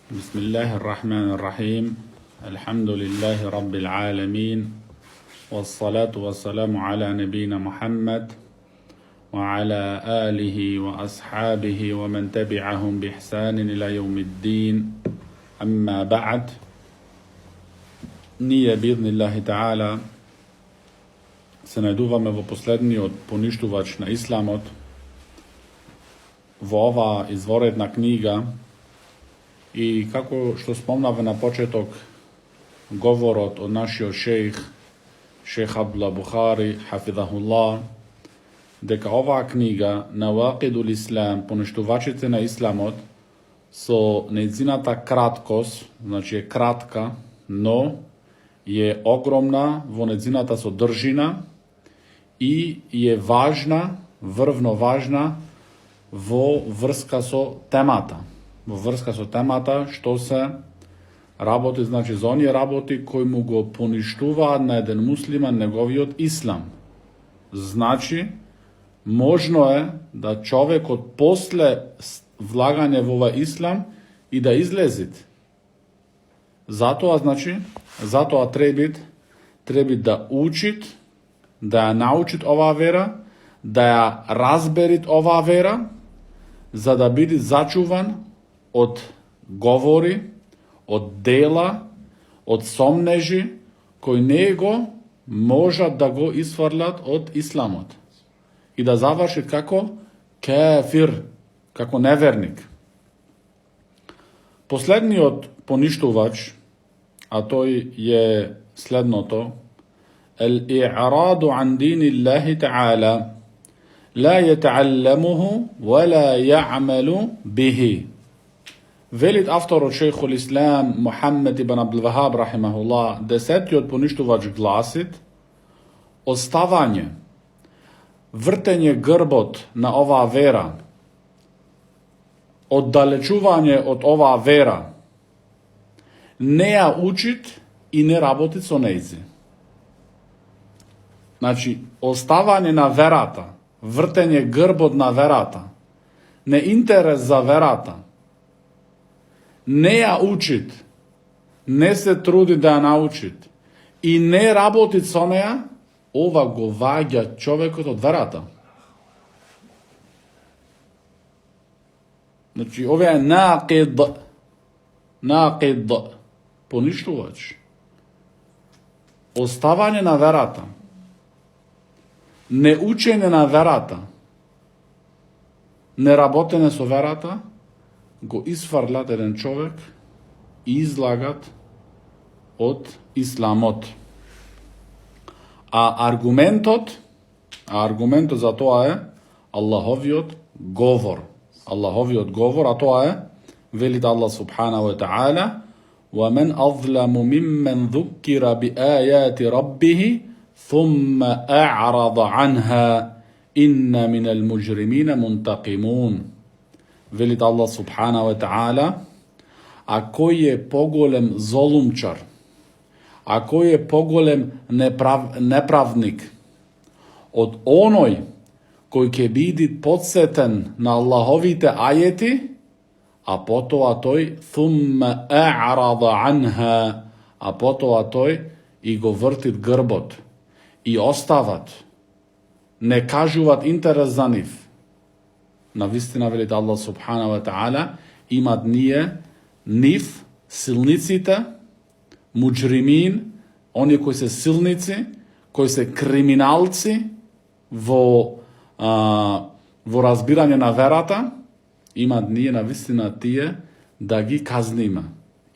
بسم الله الرحمن الرحيم الحمد لله رب العالمين والصلاة والسلام على نبينا محمد وعلى آله وأصحابه ومن تبعهم بإحسان إلى يوم الدين أما بعد Ние بإذن الله تعالى се најдуваме во последниот поништувач на Исламот во оваа изворедна книга. И како што спомнавме на почеток говорот од нашиот шејх Абдулла Бухари, хафизахуллах, дека оваа книга Навақидул Ислам, поништувачите на Исламот, со нејзината краткост, значи е кратка, но е огромна во нејзината содржина и е важна, врвно важна во врска со темата. Во врска со темата што се работи, значи за оние работи кои му го поништуваат на еден муслиман неговиот ислам. Значи, можно е да човекот после влагање во овој ислам и да излезит. Затоа треба да учит, да ја научит оваа вера, да ја разберит оваа вера, за да биде зачуван од говори, од дела, од сомнежи, кои него можат да го исфрлат од исламот и да заврши како кафир, како неверник. Последниот поништувач, а тој е следното: Ал-и'раду ан дини Аллахи та'ала, ла јета'алламуху ва ла ја'малу бихи. Велит авторот шејхул Ислам Мухаммед ибн Абдул Вахаб рахимахуллах, 10-тиот поништувач гласит: оставање, вртење грбот на оваа вера, оддалечување од оваа вера, не ја учит и не работи со нејзи. Значи, оставање на верата, вртење грбот на верата, не интерес за верата, не ја учит, не се труди да ја научит и не работи со неја, ова го ваѓа човекот од верата. Значи, ова е нақид, поништувач. Оставање на верата, не учење на верата, не работење со верата, го изфрлат еден човек и излагат од исламот. А аргументот за тоа е Аллаховиот говор. А тоа е, велит Аллах субханаху ва та'ала: وَمَنْ أَظْلَمُ مِمَّنْ ذُكِّرَ بِآيَاتِ رَبِّهِ ثُمَّ أَعْرَضَ عَنْهَا إِنَّ مِنَ الْمُجْرِمِينَ مُنْتَقِمُونَ. Велит Аллах субханаху ва та'ала: а кој е поголем золумчар, а кој е поголем неправник од оној кој ќе биде подсетен на Аллаховите ајети, а потоа тој ثُمَّ أَعْرَضَ عَنْهَا, а потоа тој и го вртит грбот и остават, не кажуваат интерес за нив. Навистина, велит Аллах субханаху ва та'ала, имат нив, силниците, муџримин, оние кои се силници, кои се криминалци во разбирање на верата, имат ние навистина тие да ги казниме.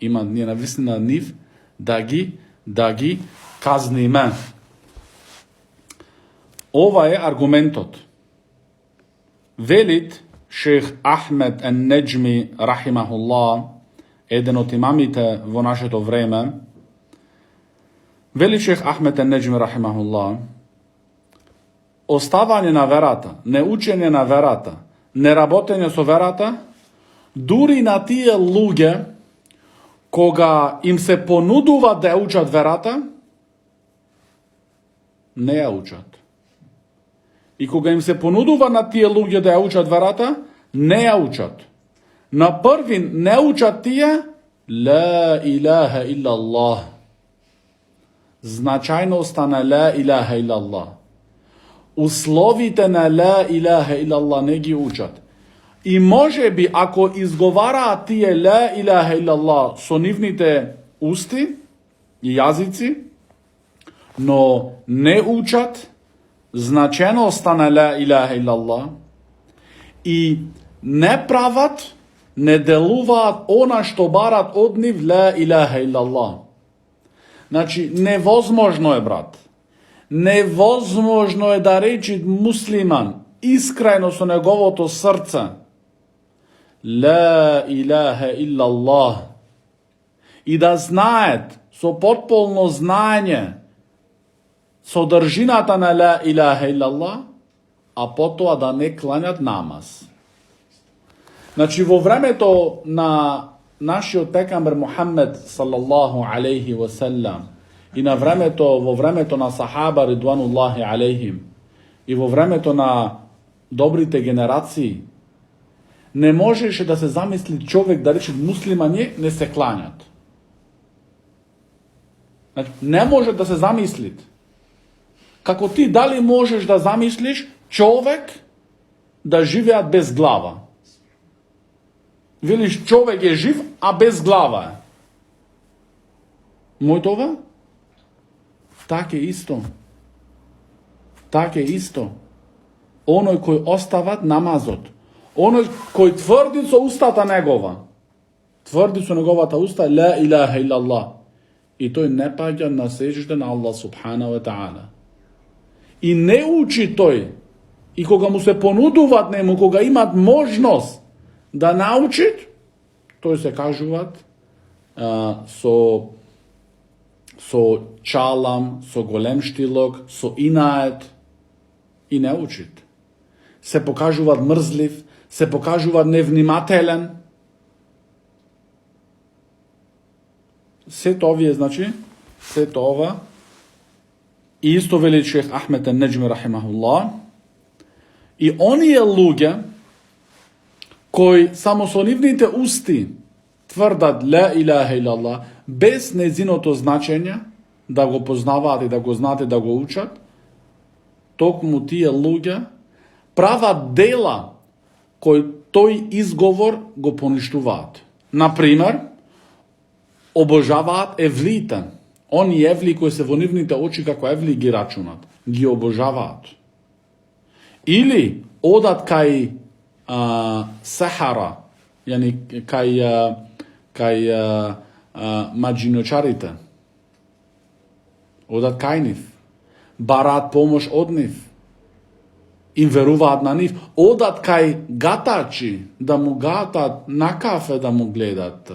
Имат ние навистина нив да ги казниме. Ова е аргументот. Велит шејх Ахмед ен-Неџми рахимахуллах, еден од имамите во нашето време, велит шејх Ахмед ен-Неџми рахимахуллах: оставање на верата, не учење на верата, не работење со верата, дури на тие луѓе кога им се понудува да ја учат верата, не ја учат. И кога им се понудува на тие луѓе да ја учат верата, не ја учат. На први не учат тие La ilaha illa Allah. Značajnosta na la ilaha illa Allah. Uslovite na la ilaha illa Allah, ne gi učat. I može bi, ako izgovara tije la ilaha illa Allah, sonivnite usti i jazici, no ne učat značajnosta na la ilaha illa Allah i ne pravat, ne deluvat ona što barat od njih la ilaha illa Allah. Znači, nevozmožno je, brat. Nevozmožno je da reći musliman iskreno su njegovo srce la ilaha illa Allah i da znajet so potpuno znanje sodržinata na la ilaha illa Allah, a potom da ne klanjat namaz. Znači, vo vreme to na našio pegamber Muhammed sallallahu alaihi wa sallam i vo vreme to na sahaba ridvanullahi alaihim i vo vreme to na dobrite generaciji, ne možeš da se zamisli čovjek da reče musliman je, ne se klanjat. Znači, ne može da se zamislit. Kako ti da li možeš da zamisliš čovjek da živjat bez glava? Veliš, čovjek je živ, a bez glava je. Moj tova? Tak je isto. Tak je isto. Onoj koji ostavat namazot. Onoj koji tvrdicu ustata njegova. Tvrdicu njegova ta usta, la ilaha illa Allah. I to je ne pađa na sežde na Allah subhanahu wa ta'ala. I ne uči toj. I koga mu se ponuduvat nemu, koga imat možnost da naučit, to se kažuvat so čalam, so golemštilog, so inajet i ne učit. Se pokažuvat mrzliv, se pokažuvat nevnimateljen. Sve to je, znači, sve to ova. I isto veli šejh Ahmed an-Najmi rahimahullah. I oni je luge koji samo sonivnite usti tvrdat la ilaha illa Allah bez nezinoto značenja, da go poznavate, da go znate, da go učat, tok mu tije luge prava dela koji toj izgovor go poništuvat. Naprimer, obožavat evlita. Oni evli koji se vonivnite oči kako evli gi računat, gi obožavat. Ili odat kaj sahara, yani kaj mađinočarite. Odat kaj njih. Barat pomoć od njih. Inveruvat na njih. Odat kaj gatači, da mu gatat na kafe da mu gledate.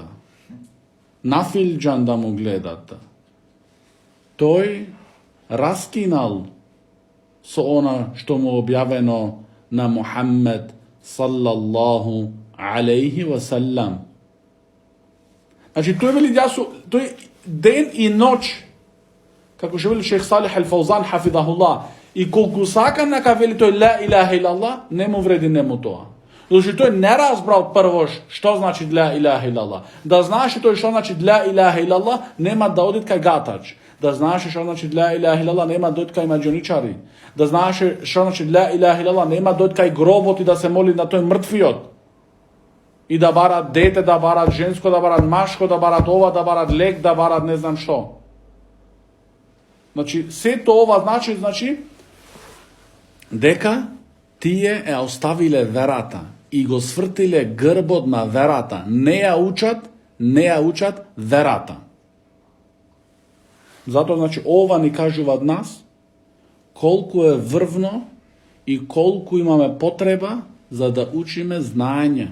Na filđan da mu gledate. To je raskinal so ona što mu objaveno na Muhammed sallallahu alaihi wa sallam. Znači, to je den i noć, kako že veli šejh Salih al-Fawzan hafidahullah, i koliko sakam neka veli to je la ilaha illa Allah, nemu vredi nemu to. Znači, to je nerazbral prvo što znači la ilaha illa Allah. Da znaš to što znači la ilaha illa Allah, nema da odit kaj gatač. Da znaš što znači la ilaha illa Allah, nema da odit kaj mađoničari. Da znaš što znači la ilaha illa Allah, nema da odit kaj groboti da se moli na toj mrtvijot. I da barat dete, da barat žensko, da barat maško, da barat ova, da barat lek, da barat ne znam što. Znači, sve to ova znači, deka tije ostavile verata i go svrtile grbot na verata. Ne ja učat verata. Zato znači ova ni kažu od nas koliko je vrvno i koliko imame potreba za da učime znanje.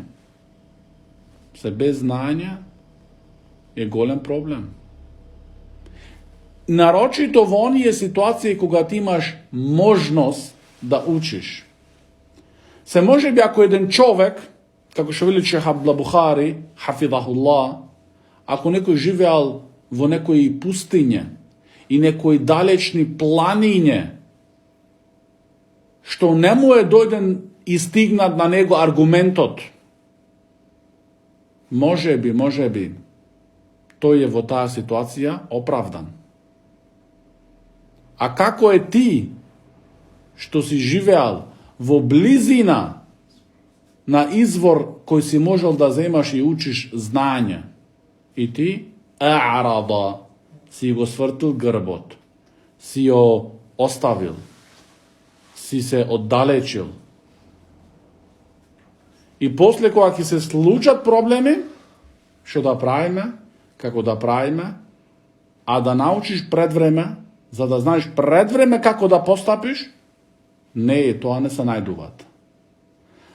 Se bez znanja je golem problem. Naročito v onije situacije koga ti imaš možnost da učiš. Se može bi ako jedan čovjek, kako še veli šejh Abdullah Buhari, hafidahullah, ako neko živjel v nekoj pustinje i nekoj dalečni planinje, što ne mu je dojden istignat na nego argumentot, može bi. тој е во таа ситуација оправдан. А како е ти, што си живеал во близина на извор кој си можел да земаш и учиш знање, и ти а'рада, си го свртил грбот, си ја оставил, си се оддалечил. И после кога ќе се случат проблеми, што да правиме, како да правиме, а да научиш пред време, за да знаеш пред време како да постапиш, не е, тоа не се најдуваат.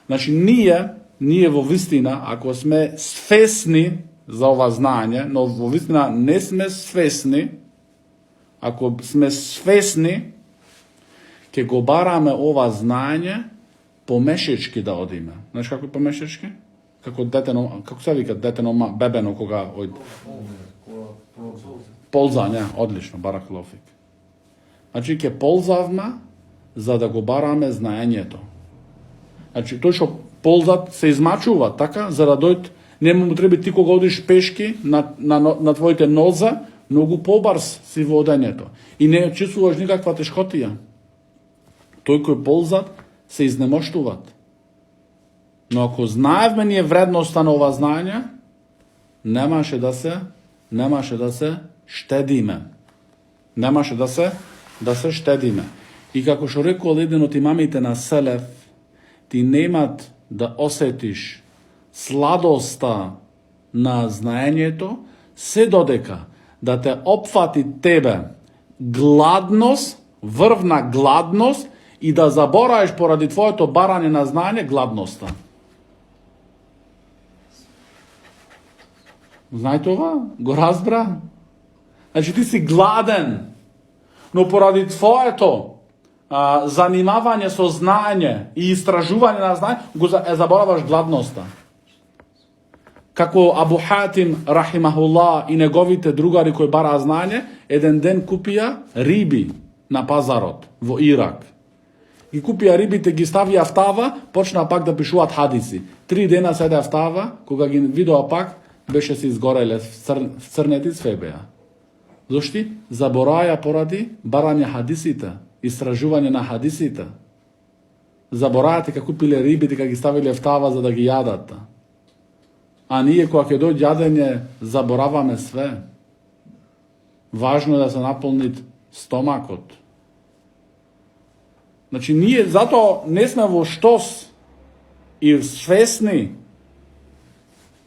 Значи, ние во вистина, ако сме свесни за ова знање, но во вистина не сме свесни, ако сме свесни, ќе го бараме ова знање помешечки да одиме. Знаеш како помешечки? Како детено, како се вика детено бебено кога ползање, одлично, бараклофик. Значи ќе ползавме за да го бараме знаењето. Значи тој што ползат се измачува, така, за да дојд, нема му треба ти кога одиш пешки на твоите ноза, многу побарз си во одењето. И не чувствуваш никаква тешкотија. Тој кој ползат се изнемоштуваат. Но ако знаевме ние вредноста на ова знање, немаше да се штедиме. Немаше да се штедиме. И како што рекол еден од имамите на Селеф, ти немат да осетиш сладоста на знаењето, се додека да те опфати тебе гладност, врвна гладност и да забораеш поради твоето барање на знање гладноста. Знаете ова? Го разбра? Значи ти си гладен, но поради твоето занимавање со знање и истражување на знање, го забораваш гладноста. Како Абу Хатим, рахимахуллах, и неговите другари кои бараа знање, еден ден купија риби на пазарот во Ирак. И купија рибите, ги ставија в тава, почнаа пак да пишуваат хадиси. 3 дена седеа в тава, кога ги видоа пак, беше се изгореле, црнети све беа. Зошти? Забораја поради барање хадисите, истражување на хадисите. Заборајате како купиле рибите, како ги ставиле в тава за да ги јадат. А ние кога ќе дојде јадење, забораваме све. Важно е да се наполни стомакот. Значи, ние затоа не сме во штос и свесни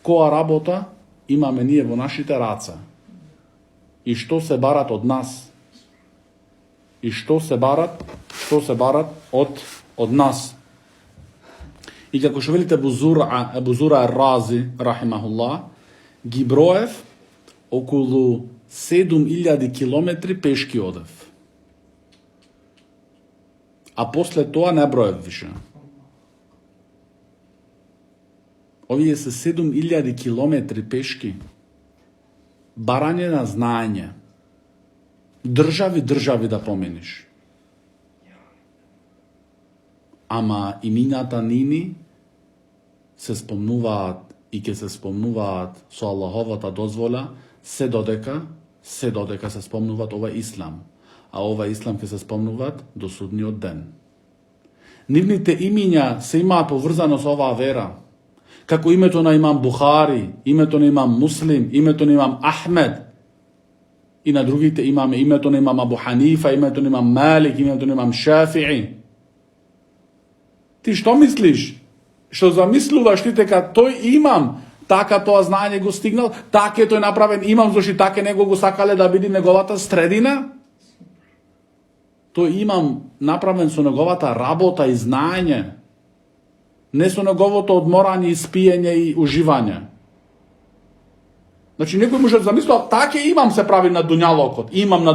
која работа имаме ние во нашите раца. И што се барат од нас. И што се барат од нас. И како што велите Абу Зура Рази, рахимахуллах, ги броев околу 7000 километри пешки одев. А после тоа не броев више. Овие се 7000 километри пешки. Барање на знаење. Држави да помениш. Ама имината нини се спомнуваат и ќе се спомнуваат со Аллаховата дозвола се додека се спомнуваат ова ислам. А ова ислам ќе се спомнуваат до судниот ден. Нивните имиња се имаат поврзано со оваа вера. Како името на имам Бухари, името на имам Муслим, името на имам Ахмед, и на другите имаме името на имам Абу Ханифа, името на имам Малик, името на имам Шафи'i. Ти што мислиш? Што замислуваш ти дека тој имам, така тоа знаење го стигнал, така тој направен имам, зашто така него го сакале да биде неговата средина? Тој имам направен со неговата работа и знаење, не со неговото одморање и спиење и уживање. Значи, некој може да замислува, така имам се прави на дуњалокот, имам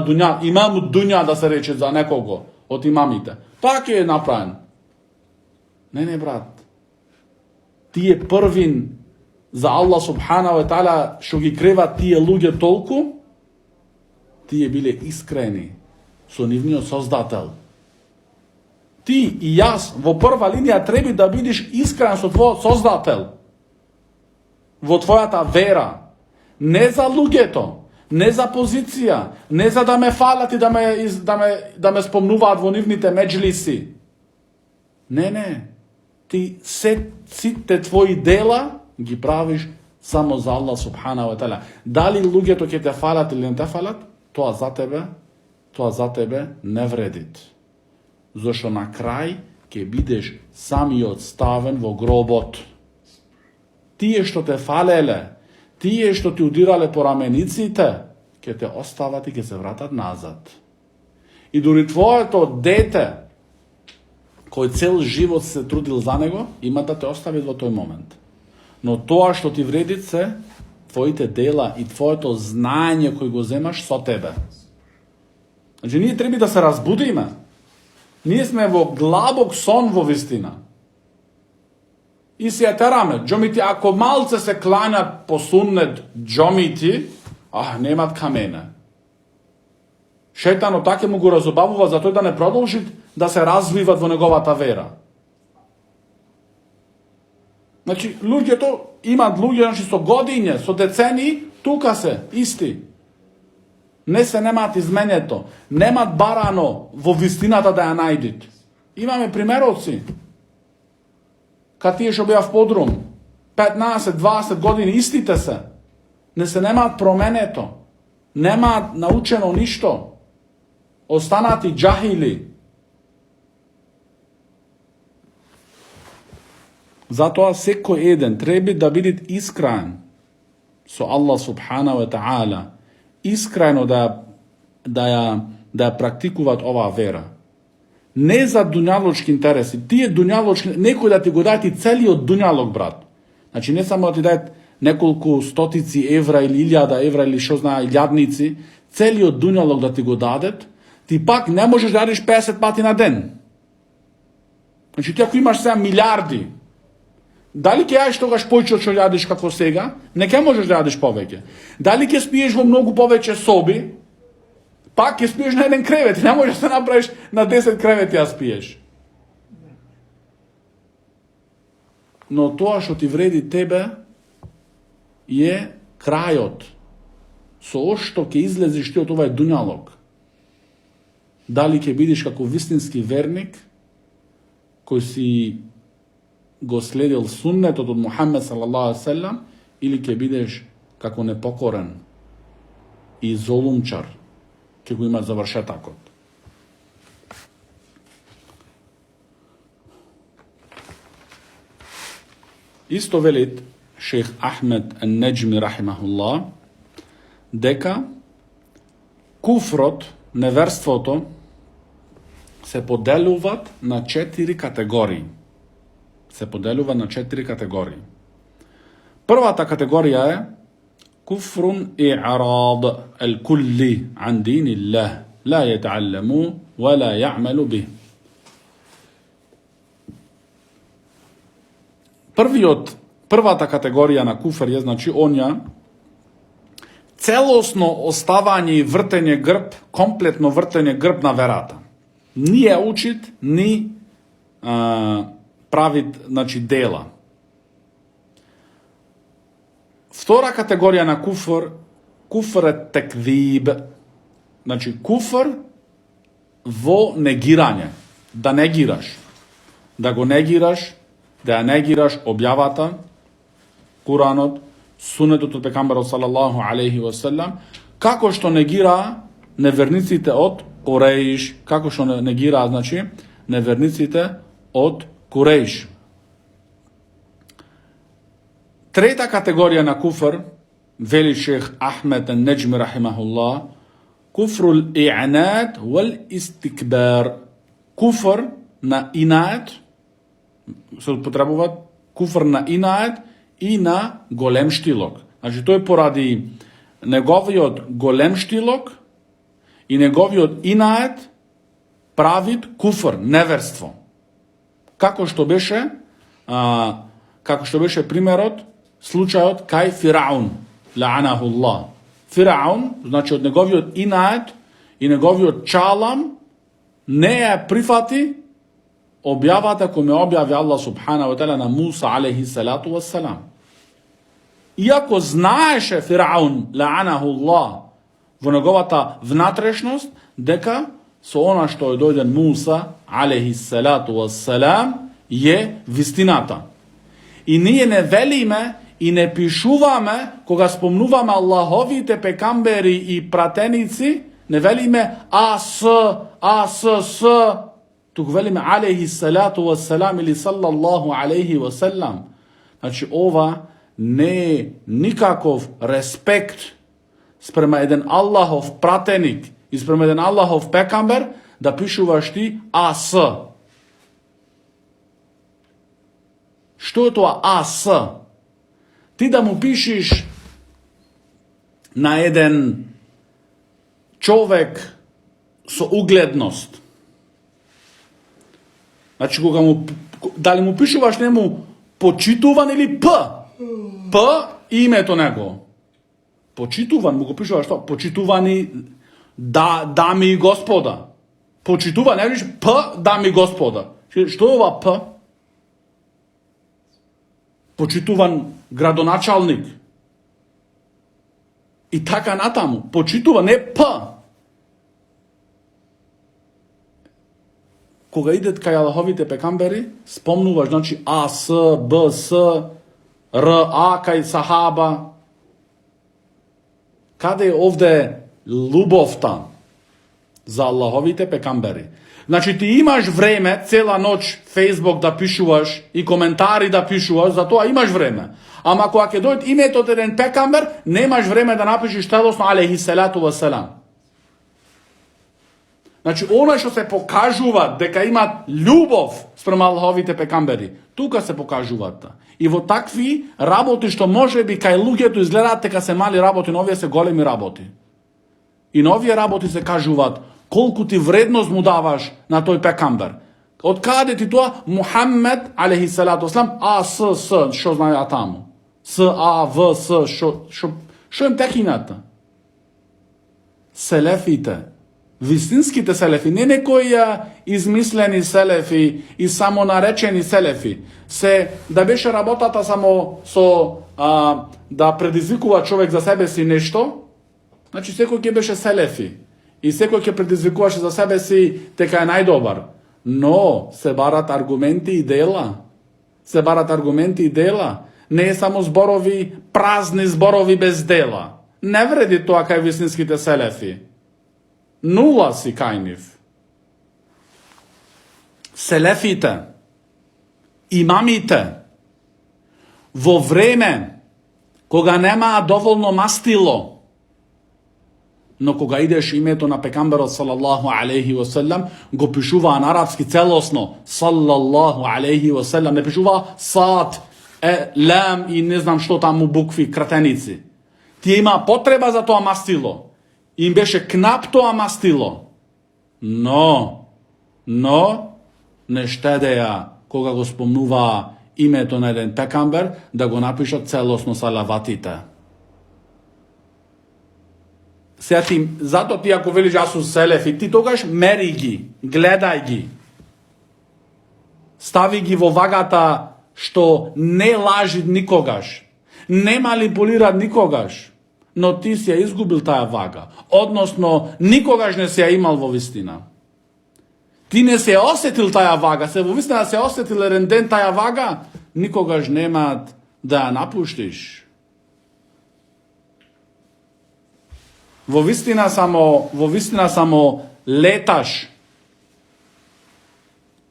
дуња да се рече за некого од имамите. Така е направен. Не, брат. Тие првин за Аллах субханаху ва таала што ги креват тие луѓе толку, тие биле искрени со нивниот создател. Ти и јас во прва линија треба да бидеш искрен со твојот создател. Во твојата вера. Не за луѓето, не за позиција, не за да ме фалат и да ме спомнуваат во нивните меджлиси. Не. Ти сите твои дела ги правиш само за Аллах субханаху ва таала. Дали луѓето ќе те фалат или не те фалат, тоа за тебе не вредит. Зашто на крај ќе бидеш самиот ставен во гробот. Тие што те фалеле, тие што ти удирале по рамениците, ќе те остават и ќе се вратат назад. И дури твоето дете, кој цел живот се трудил за него, има да те остави во тој момент. Но тоа што ти вреди се твоите дела и твоето знаење кој го земаш со тебе. Значи, ние треба да се разбудиме. Ние сме во глабок сон во вистина. И се ја тераме. Џомити, ако малце се кланят по суннет џомити, немат камене. Шејтанот така му го разобавува за тој да не продолжи да се развиват во неговата вера. Значи, луѓето имат со годиња, со децени, тука се, исти. Не се немаат изменето, немат барано во вистината да ја најдит. Имаме примероци. Кад тие што беа в подрум, 15-20 години, истите се. Не се немаат променето, немаат научено ништо. Останати џахили. Затоа секој еден треба да биде искрен со Аллах субханаху ва таала, искрено да ја практикуваат оваа вера. Не за дуњалочки интереси. Тие дуњалочки, некој да ти го даде целиот дуњалок, брат. Значи не само да ти даде неколку стотици евра или 1000 евра или што знае, илјадници, целиот дуњалок да ти го дадет, ти пак не можеш да јадиш 50 пати на ден. Значи ти ако имаш сега милиарди, дали ќе јадиш тогаш повеќе што јадиш како сега? Не ќе можеш да јадиш повеќе. Дали ќе спиеш во многу повеќе соби? Пак ќе спиеш на еден кревет, не можеш да направиш на 10 кревети да спиеш. Но тоа што ти вреди тебе е крајот. Со што ќе излезеш ти од овај дуњалог. Дали ќе бидеш како вистински верник, кој си го следил суннетот од Мухамед салаллаху алейхи ве селем, или ќе бидеш како непокорен и золумчар, ќе го имаш завршетакот. Исто велит шейх Ахмед ан-Неџми рахимахуллах дека куфрот, неверството се поделуваат на 4 категории. Првата категорија е куфрун и'рад al-kulli an dinillah la yata'allamu wa la ya'malu bih. Првата категорија на куфр е, значи, онја целосно оставање и вртење грб, комплетно вртење грб на верата. Ни ја учит, ни правит, значи, дела. Втора категорија на куфр е текзиб. Значи, куфр во негирање. Да негираш. Да го негираш, да ја негираш објавата, Куранот, сунетот од пекамберот салаллаху алейхи ва селем, како што негира неверниците од Куреиш, како што негира, значи, неверниците од Куреиш. Трета категорија на куфр, вели шейх Ахмед ан-Неџми рахимахуллах, куфрул и'над вал истикбар. Куфр на инат, се употребуваат куфр на инат и на голем штилок. Значи, тој поради неговиот голем штилок и неговиот инат правит куфр, неверство. Како што беше примерот, случајот кај Фираун, ла'анахуллах. Фираун, значи од неговиот инат и неговиот чалам, не ја прифати објавата кој ме објави Аллах субханаху ва таала на Муса алейхи салату ва салам. Иако знаеше Фираун, ла'анаhu Allah, во неговата внатрешност, дека со она што е дојден Муса, алейхи салату вассалам, е вистината. И ние не велиме и не пишуваме, кога спомнуваме Аллаховите пекамбери и пратеници, не велиме с, туку велиме алейхи салату вассалам или саллаллаху алейхи вассалам. Значи ова не е никаков респект спрема еден Аллахов пратеник и спрема еден Аллахов пекамбер да пишуваш ти АС. Што е тоа АС? Ти да му пишеш на еден човек со угледност. Значи кога му дали му пишуваш нему почитуван или П? П и името него. Почитуван, му го пишуваш тоа. Почитувани дами и господа. Почитуван, не виж П, дами и господа. Што е ова П? Почитуван градоначалник. И така натаму. Почитуван, не П. Кога идет кај Аллаховите пекамбери, спомнуваш, значи А, С, Б, С, Р, А, кај сахаба. Каде е овде љубовта за Аллаховите пекамбери? Значи ти имаш време, цела ноќ Фейсбук да пишуваш и коментари да пишуваш, за тоа имаш време. Ама кога ќе дојде името од еден пекамбер, немаш време да напишеш целосно алейхи салату вассалам. Значи, оно што се покажува дека имат љубов спрема Аллаховите пекамбери, тука се покажуваат. И во такви работи што може би кај луѓето изгледаат дека се мали работи, но овие се големи работи. И на овие работи се кажуваат колку ти вредност му даваш на тој пекамбер. Од каде ти тоа? Мухаммед, алейхи салату вассалам, А, С, што знаеа таму? С, А, В, С, што им техината? Селефите. Вистинските селефи, не некои измислени селефи и само наречени селефи. Се да беше работата само со да предизвикува човек за себе си нешто, значи секој ќе беше селефи и секој ќе предизвикуваше за себе си дека е најдобар. Но се барат аргументи и дела. Се барат аргументи и дела. Не е само зборови, празни зборови без дела. Не вреди тоа кај вистинските селефи. Нула си кај нив. Селефите, имамите, во време кога немаа доволно мастило, но кога идеш името на пекамберот салаллаху алейхи васелам, го пишуваа на арапски целосно, салаллаху алейхи васелам, не пишуваа сад, лам и не знам што таму букви, кратеници. Тие има потреба за тоа мастило. Им беше кнап тоа мастило. Но не штедеа кога го спомнуваа името на еден пекамбер да го напишат целосно салаватите. Сега ти, зато ти ако велиш јас сум селефи, ти тогаш мери ги, гледај ги. Стави ги во вагата што не лажи никогаш, не манипулира никогаш. Но ти си ја изгубил таа вага. Односно, никогаш не си ја имал во вистина. Ти не се осетил таа вага, се во вистина се осетил еден ден таа вага, никогаш немаат да ја напуштиш. Во вистина само леташ.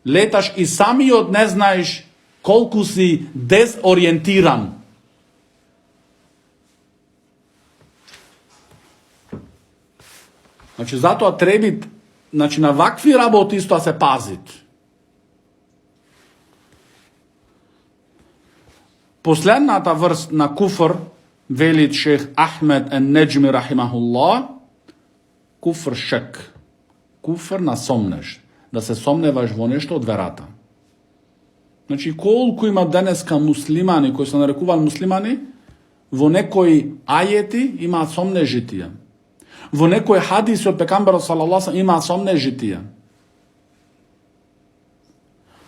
Леташ и самиот не знаеш колку си дезориентиран. Значи, затоа треби, значи, на вакви работи исто се пазит. Последната врст на куфр, вели шех Ахмед ен-Неджми рахимахуллах, куфр шек. Куфр на сомнеш. Да се сомневаш во нешто од верата. Значи, колку има денеска муслимани, кои се нарекували муслимани, во некои ајети имаат сомнежитија. Во некој хадиси од пекамберот салаллаху има сомнежитија.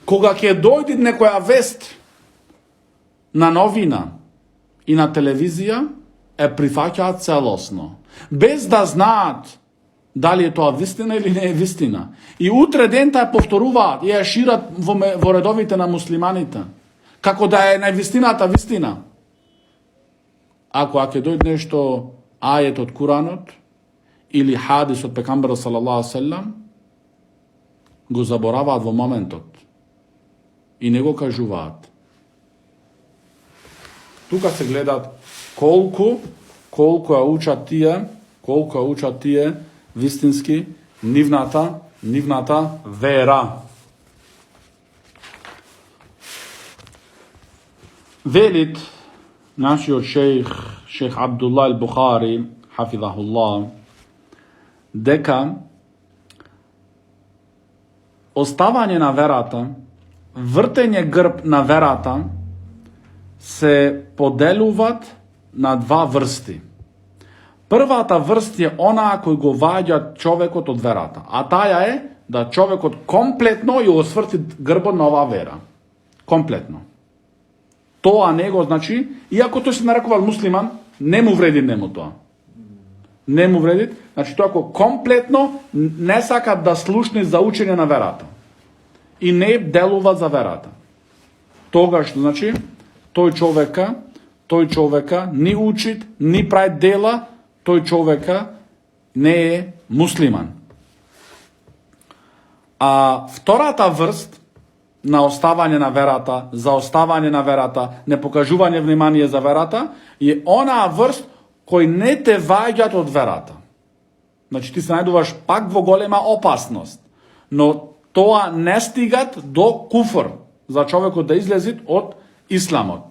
Кога ќе дојде некоја вест на новина и на телевизија е прифаќаат целосно, без да знаат дали е тоа вистина или не е вистина. И утре дента ја повторуваат и ја шират во редовите на муслиманите, како да е највистината вистина. Ако ќе дојде нешто ајет од Куранот или хадис од пекамберот салаллаху алейхи ве селем, го забораваат во моментот и не го кажуваат. Тука се гледат колку ја учат тие вистински нивната вера. Велит нашиот шейх Абдулла ал-Бухари, хафизахуллах, дека оставање на верата, вртење грб на верата, се поделуваат на два врсти. Првата врст е онаа кој го ваѓа човекот од верата, а таја е да човекот комплетно ја осврти грбот на оваа вера. Комплетно. Тоа не го значи, иако тој се нарекува муслиман, не му вреди нему тоа. Не му вреди, значи тоа ако комплетно не сакат да слушни за учење на верата и не делува за верата. Тогаш, значи, тој човека ни учит, ни прави дела, тој човека не е муслиман. А втората врст на оставање на верата, за оставање на верата, не покажување внимание за верата, е онаа врст кој не те ваѓат од верата. Значи ти се најдуваш пак во голема опасност, но тоа не стигат до куфр, за човекот да излези од исламот.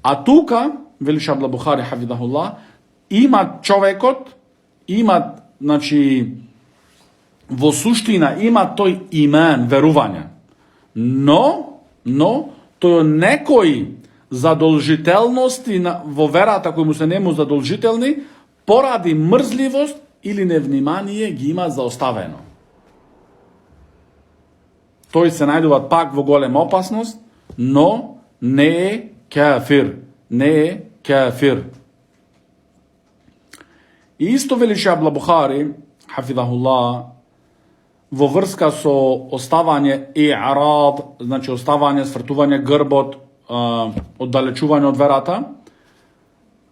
А тука, вели Шейх Бухари хафизахуллах, има човекот, значи, во суштина има тој имен, верување. Но тој некои задолжителности во верата кои му се нему задолжителни, поради мрзливост или невнимание ги има заоставено. Тој се најдува пак во голема опасност, но не е кафир. Не е кафир. И исто вели Шейх Бухари, хафизахуллах, во врска со оставање и'рад, значи оставање, свртување грбот, оддалечување од верата,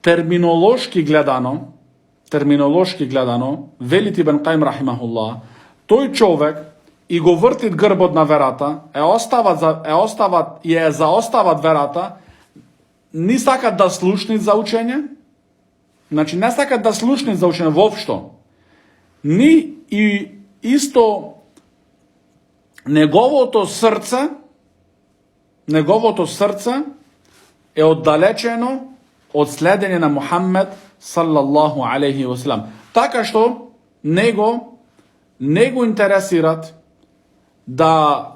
терминолошки гледано, вели Ибн Кајим рахимахуллах, тој човек и го вртит грбот на верата, заостават верата, ни сакат да слушнит за учење, значи не сакат да слушнит за учење воопшто, ни и исто неговото срце е оддалечено од следење на Мухаммед саллаллаху алейхи ва селем. Така што него интересират да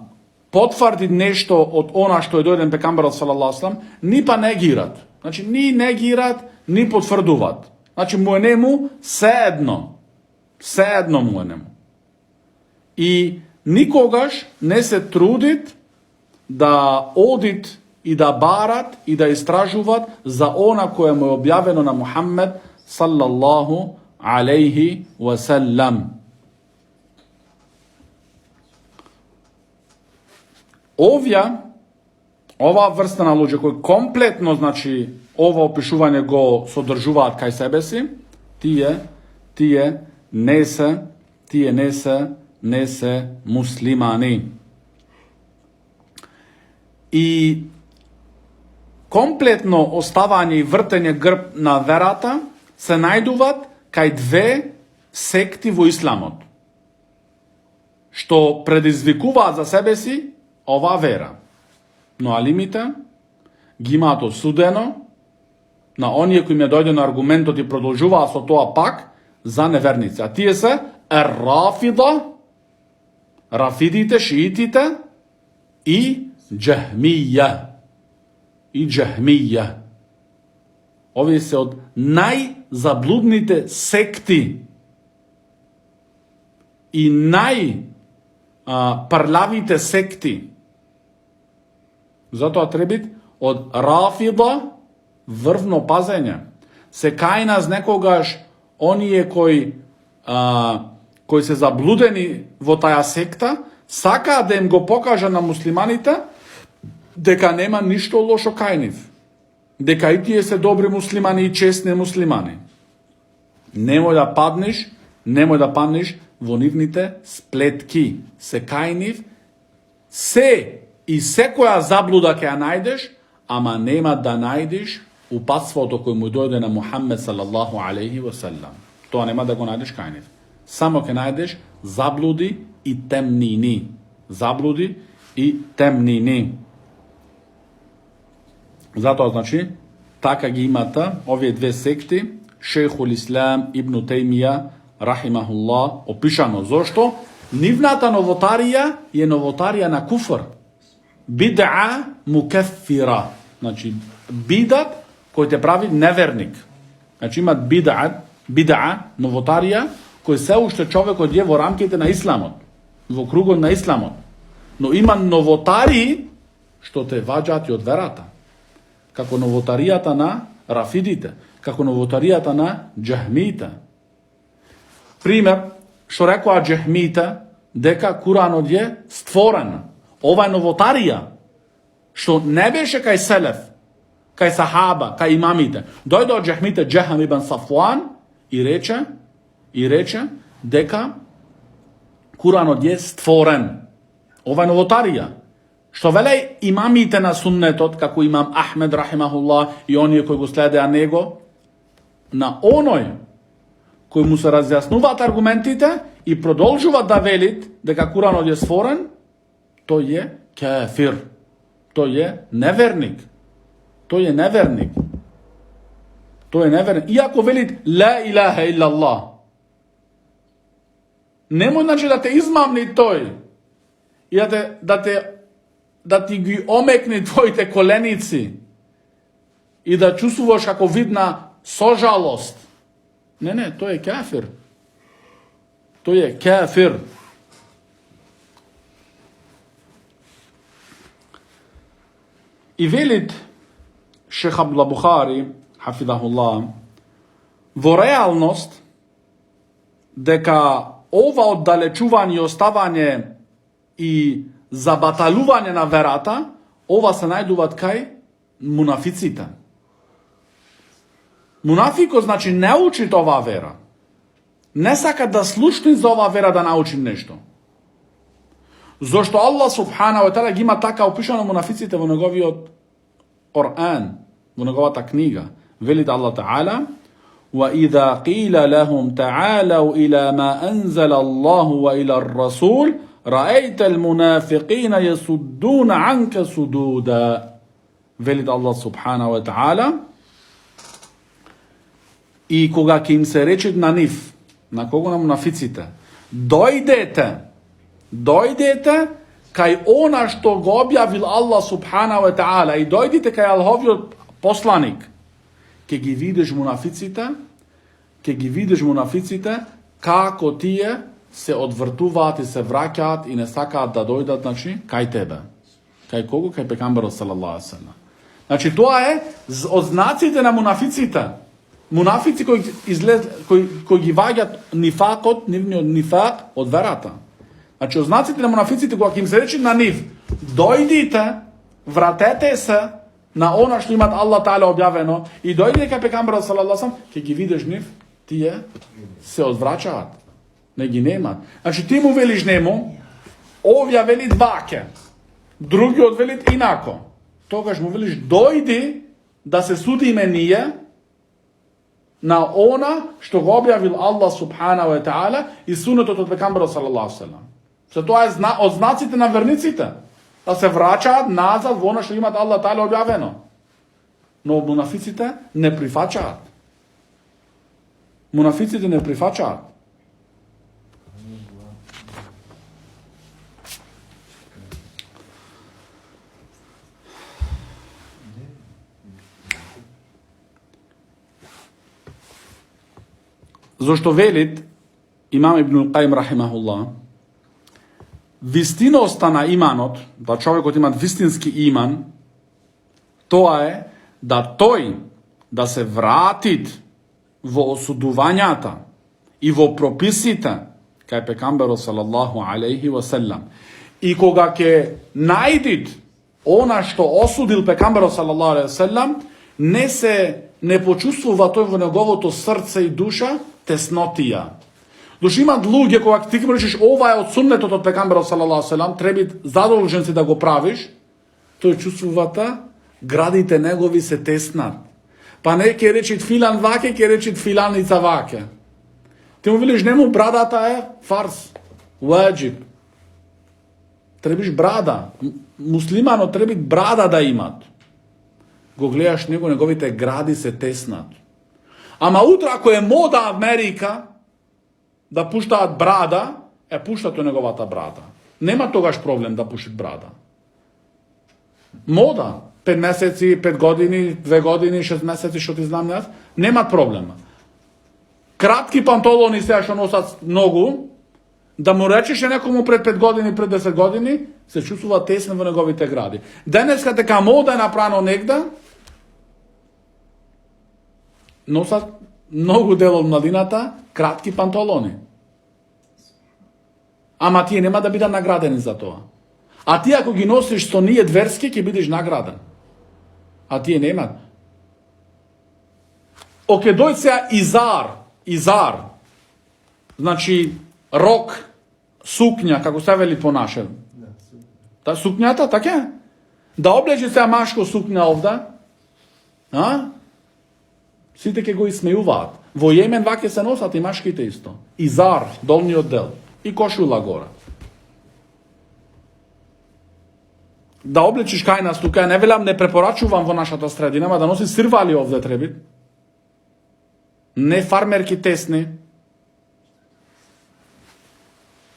потврди нешто од она што е дојден пекамберот саллаллаху алейхи ва селем, ни па негират. Значи ни негират, ни потврдуваат. Значи му е нему seedno му е нему. И никогаш не се трудит да одит и да барат и да истражуват за она кое му е објавено на Мухаммед саллаллаху алейхи ва селем. Ова врста на луѓе кои комплетно, значи, ова опишување го содржуваат кај себе си, тие не се муслимани. И комплетно оставање и вртење грб на верата се најдуваат кај две секти во исламот, што предизвикуваат за себе си ова вера. Но алимите ги имаат осудено на оние кои им дојде на аргументот и продолжуваат со тоа пак за неверници. А тие се рафидите, шиитите и џахмија. Овие се од најзаблудните секти и најпрлавите секти. Затоа требит од рафида врвно пазење. Се кај нас некогаш оние кои се заблудени во таја секта, сакаат да им го покажа на муслиманите дека нема ништо лошо кај нив. Дека и тие се добри муслимани и честни муслимани. Немој да паднеш во нивните сплетки. Се кај нив, се и секоја заблуда ќе ја најдеш, ама нема да најдеш упатството кој му дојде на Мухаммед салаллаху алейхи ва салам. Тоа нема да го најдеш кај нив. Само ќе најдеш заблуди и темнини. Заблуди и темнини. Затоа, значи, така ги имата овие две секти, Шейхул Ислам Ибн Тејмија, рахимахуллах, опишано. Зошто? Нивната новотарија е новотарија на куфр. Бид'a мукеффира. Значи, бидат кој те прави неверник. Значи, имат бид'a, новотарија, кој се уште човекот е во рамките на исламот, во кругот на исламот. Но има новотари што те ваѓаат и од верата. Како новотаријата на рафидите, како новотаријата на џахмиите. Пример, што рекоа џахмиите, дека Куранот е створен. Ова е новотарија, што не беше кај селеф, кај сахаба, кај имамите. Дојде од џахмиите Џахам ибн Сафуан и рече дека Куранот е створен. Ова е новотарија. Што веле имамите на суннетот, како имам Ахмед рахимахуллах и оние кои го следеа него, на оној кој му се разјаснуваат аргументите и продолжуваат да велит дека Куранот е створен, тој е кафир. Тој е неверник. Тој е неверник. Иако велит ла илаха иллаллах. Немој, значи, да те измамни тој и да ти ги омекни твоите коленици и да чувствуваш како видна сожалост. Не, тој е кафир. Тој е кафир. И велит Шейх Абдул Бухари, хафидахуллах, во реалност дека ова оддалечување и оставање и забаталување на верата, ова се најдуваат кај мунафиците. Мунафикот, значи, не учи оваа вера. Не сака да слушни за оваа вера да научи нешто. Зошто Аллах субхана ва таала ги има така опишано мунафиците во неговиот Коран, во неговата книга. Велит Аллах таала: وَإِذَا قِيلَ لَهُمْ تَعَالَوْا إِلَى مَا أَنزَلَ اللَّهُ وَإِلَى الرَّسُولِ رَأَيْتَ الْمُنَافِقِينَ يَصُدُّونَ عَنْكَ صُدُودًا. Велит Аллах субхана ва таала: и кога ќе им се рече на нив, на кого, на мунафиците, дојдете кај она што го објавил Аллах субхана ва таала и дојдите кај Аллаховиот посланик, ќе ги видиш мунафиците како тие се одвртуваат и се враќаат и не сакаат да дојдат, значи, кај тебе. Кај кого? Кај пекамберот салаллаху алейхи ва салем. Значи, тоа е од знаците на мунафиците. Мунафици кои ги ваѓат нифакот, нивниот нифак од верата. Значи, од знаците на мунафиците, кога ќе им се рече на нив, дојдите, вратете се на она што имат Аллах таала објавено и дојдете кај пекамберот салаллаху алейхи ва салем, ќе ги видиш нив, тие се одвраќаат. Не ги немат. Значи, ти му велиш нему, овја велит ваке, другиот велит инако. Тогаш му велиш, дојди да се судиме ние на она што го објавил Аллах субхана ва таала и сунетот од пекамберот салаллаху алейхи ва салем. Се тоа е од знаците на верниците, да се враќаат назад во она што имат Аллах таала објавено. Но мунафиците не прифаќаат. Зошто велит имам Ибн Каим рахимахуллах, вистиноста на иманот, да човекот има вистински иман, тоа е да тој да се вратит во осудувањата и во прописите кај пекамберот салаллаху алейхи васелам. И кога ќе најдит она што осудил пекамберот салаллаху алейхи васелам, не почувствува тој во неговото срце и душа теснотија. Дошто имат луѓе кога ти ќе речеш ова е од суннетот од пекамберот салаллаху алейхи васелам, треба задолжен си да го правиш, тој чувствувата градите негови се теснат. Па не ќе речи филан ваке, ќе речи филаница ваке. Ти му велиш нему брадата е фарс, ваџиб. Требиш брада. Муслимано треби брада да имат. Го гледаш него, неговите гради се теснат. Ама утре ако е мода Америка да пуштаат брада, пуштат неговата брада. Нема тогаш проблем да пушат брада. Мода. 5 месеци, 5 години, 2 години, 6 месеци, што ти знам јас, нема проблема. Кратки панталони сега што носат многу, да му речеше некому пред 5 години, пред 10 години, се чувствува тесно во неговите гради. Денеска дека мода е направено негда, носат многу дел од младината кратки панталони. Ама тие нема да бидат наградени за тоа. А ти ако ги носиш со ние дверски, ќе бидеш награден. А тие немат. Оке дојде сега изар. Значи, рок, сукња, како се вели по наше. Та сукњата, така? Да облече сега машко сукња овда, сите ќе го исмејуваат. Во Јемен ваќе се носат и машките исто. Изар, долниот дел. И кошула гора. Да облечиш кај нас тука, не велам, не препорачувам во нашата средина, ама да носи сирвали овде треби. Не фармерки тесни.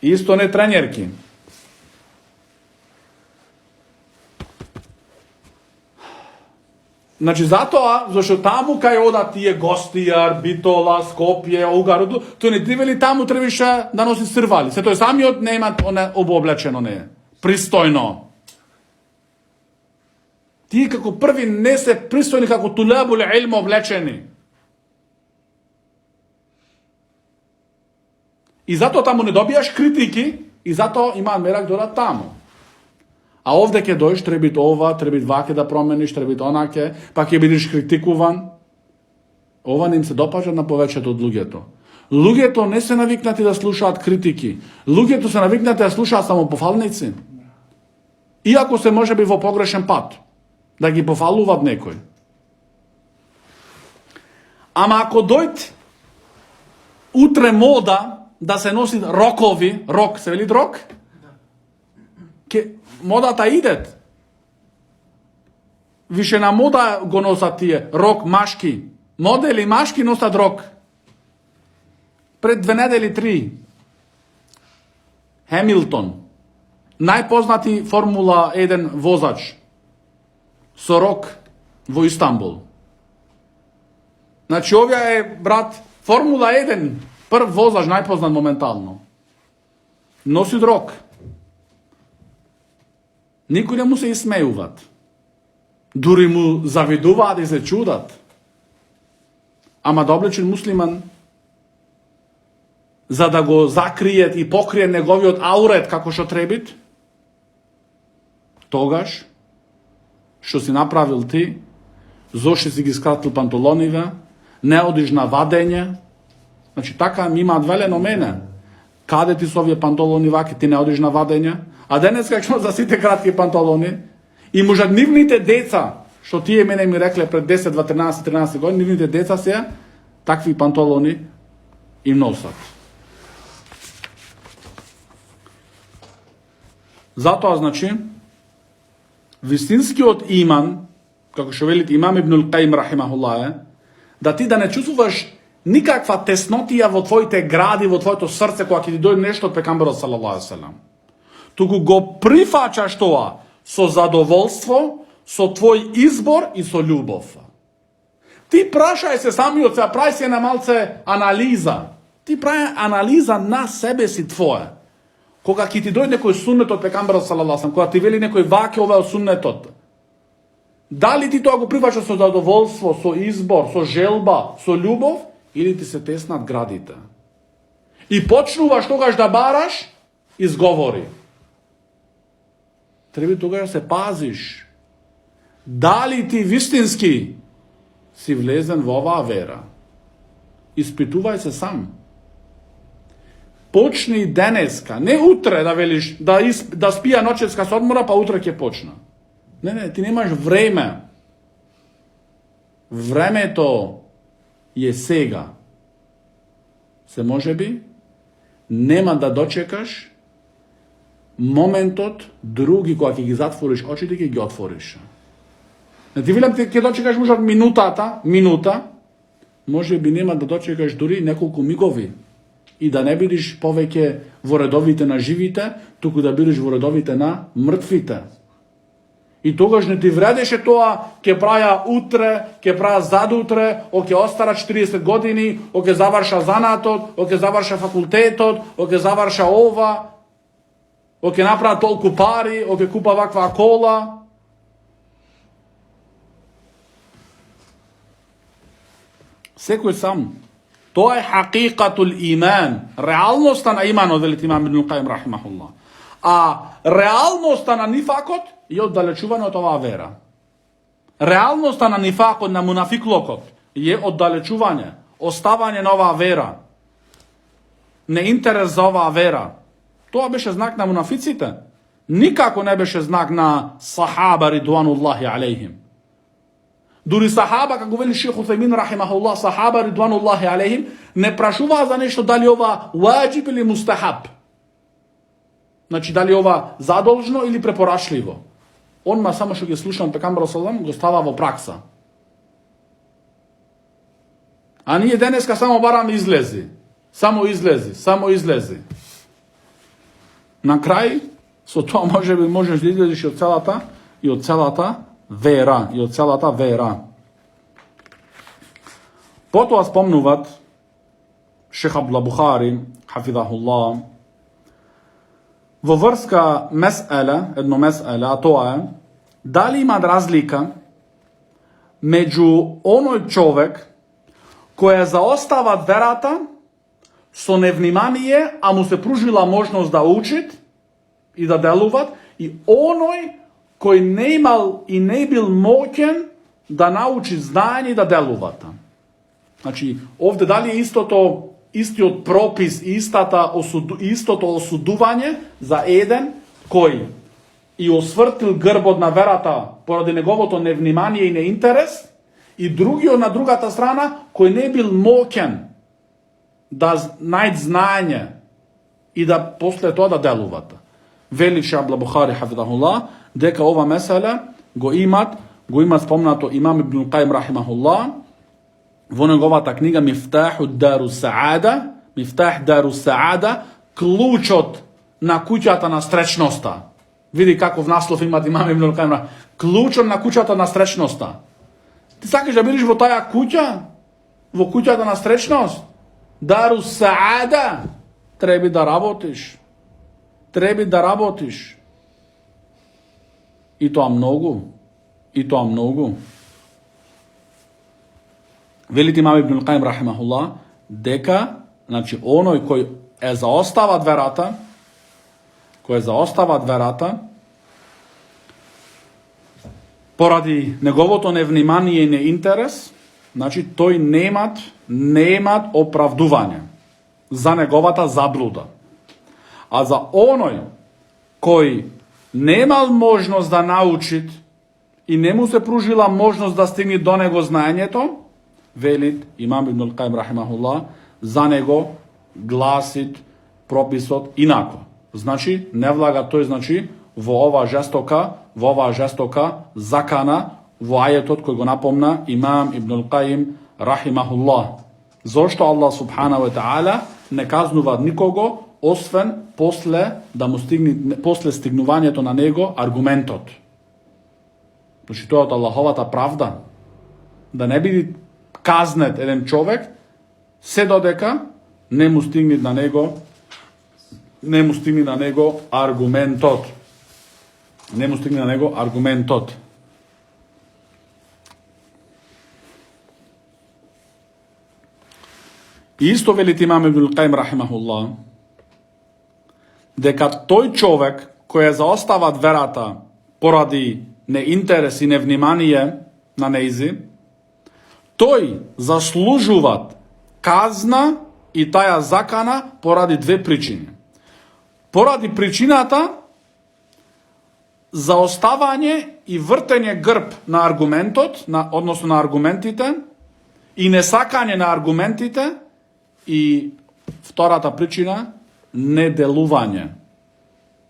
Исто не тренерки. Значи затоа, зашто таму кај одат тие Гостијар, Битола, Скопје, Огаруду, тој не ти вели таму требаше да носи сирвали. Се тој самиот не има обоблечено не. Пристојно. Тие како први не се пристојни како тулабул илм облечени. И затоа таму не добијаш критики и затоа имаат мерак да одат таму. А овде ќе дојш, треба ова, треба ваке да промениш, треба онаке, па ќе бидеш критикуван. Ова не им се допаѓа на повеќето од луѓето. Луѓето не се навикнати да слушаат критики. Луѓето се навикнати да слушаат само пофалници. Иако се може би во погрешен пат. Да ги пофалуваат некој. Ама ако дојд утре мода да се носи рокови, рок, се вели рок? Модата идет. Више на мода го носат тие, рок машки. Модели машки носат рок. Пред 2 недели 3. Хемилтон. Најпознати Формула 1 возач. Со рок во Истанбул. Значи овие е, брат, Формула 1, прв возач, најпознат моментално. Носи рок. Никој не му се исмејуват. Дури му завидуваат и се чудат. Ама да облечен муслиман, за да го закриет и покрие неговиот аурет како што требит, тогаш, што си направил ти, зошто си ги скратил панталониве, не одиш на вадење, значи така ми имаат велено мене. Каде ти со овие панталони ваки, ти не одиш на вадење? А денес како за сите кратки панталони, и можат нивните деца, што тие мене ми рекле пред 10, 12, 13 години, нивните деца се такви панталони им носат. Затоа, значи, вистинскиот иман, како што велит имам Ибнул Каим рахимахуллах, да ти да не чувствуваш никаква теснотија во твоите гради, во твоето срце, кога ќе ти дојде нешто од пекамберот салаллаху алейхи ва салам. Туку го прифачаш тоа со задоволство, со твој избор и со љубов. Ти прашај се самиот се, прај се на малце анализа. Ти прај анализа на себе си твое. Кога ќе ти дојде некој суннет од пекамберот салаллаху алейхи ва салам, кога ти вели некој ваќе ова е суннетот, Дали ти тоа го прифаќаш со задоволство, со избор, со желба, со љубов, или ти се теснат градите. И почнуваш тогаш да бараш, изговори. Треба тогаш да се пазиш. Дали ти вистински си влезен во оваа вера? Испитувај се сам. Почни денеска, не утре да велиш, да спија ночевска содмора, па утре ќе почна. Не, ти немаш време. Времето е сега. Се може би, нема да дочекаш моментот други кога ќе ги затвориш очите, ќе ги отвориш. Не ти велам ќе дочекаш можат минута, може би нема да дочекаш дури неколку мигови и да не бидиш повеќе во редовите на живите, туку да бидеш во редовите на мртвите. И тогаш не ти вредеше тоа, ќе праја утре, ќе праја задутре, ќе остара 40 години, ќе заврша занатот, ќе заврша факултетот, ќе заврша ова, ќе направа толку пари, ќе купа ваква кола. Секој сам. Тоа е хакикатул иман, реалноста на иманот, велит имам Ибн Каим рахимахуллах. А реалноста на нифакот е оддалечување од оваа вера. Реалноста на нифакот, на мунафиклокот е оддалечување, оставање на оваа вера. Не интерес за оваа вера. Тоа беше знак на мунафиците. Никако не беше знак на сахаба ридвануллахи алейхим. Дури сахаба, како вели шейх Утајмин рахимахуллах, сахаба ридвануллахи алейхим, не прашуваа за нешто дали ова ваджиб или мустахаб. Значи, дали ова задолжно или препорачливо. Онма само што ги слушам пекамбар салам, го става во пракса. А ние денеска само бараме излези. Само излези. На крај, со тоа можеш да излезеш и од целата вера. Потоа спомнуват шейх Абдул Бухари, хафидахуллах, во врска едно меселе, а тоа е, дали има разлика меѓу оној човек кој заостава верата со невнимание, а му се пружила можност да учит и да делуват, и оној кој не имал и не бил моќен да научи знаење и да делуват. Значи, овде дали е истиот пропис и истото осудување за еден кој и освртил грбот на верата поради неговото невнимание и неинтерес, и другиот на другата страна кој не бил моќен да најд знаење и да после тоа да делуват. Вели шейх Абдул Бухари хафидахуллах дека ова меселе го има спомнато имам Ибн Каим рахимахуллах во неговата книга Мифтах дарус Саада, клучот на куќата на стречноста. Види каков наслов имат имам Ибн Каим, клучот на куќата на стречноста. Ти сакаш да бидеш во таа куќа, во куќата на стречност, дарус Саада, треба да работиш. И тоа многу. Велит имам Ибн Каим рахимахуллах дека, значи, оној кој заостават верата, поради неговото невнимание и неинтерес, значи, тој немат оправдување за неговата заблуда. А за оној кој немал можност да научит и не му се пружила можност да стигне до него знаењето, велит имам Ибн Каим рахимахуллах, за него гласит прописот инако. Значи, не влага тој, значи, во оваа жестока закана во ајетот кој го напомна имам Ибн Каим рахимахуллах. Зошто Аллах субханаху ва таала не казнува никого освен после стигнувањето на него аргументот. Значи, тоа од Аллаховата правда, да не биде казнет еден човек, се додека не му стигне на него аргументот. И исто вели имам Ибн Каим рахимахуллах, дека тој човек кој ја заостава верата поради неинтерес и невнимание на нејзи, тој заслужува казна и таја закана поради две причини. Поради причината заоставање и вртење грб на аргументот, односно на аргументите, и несакање на аргументите, и втората причина неделување,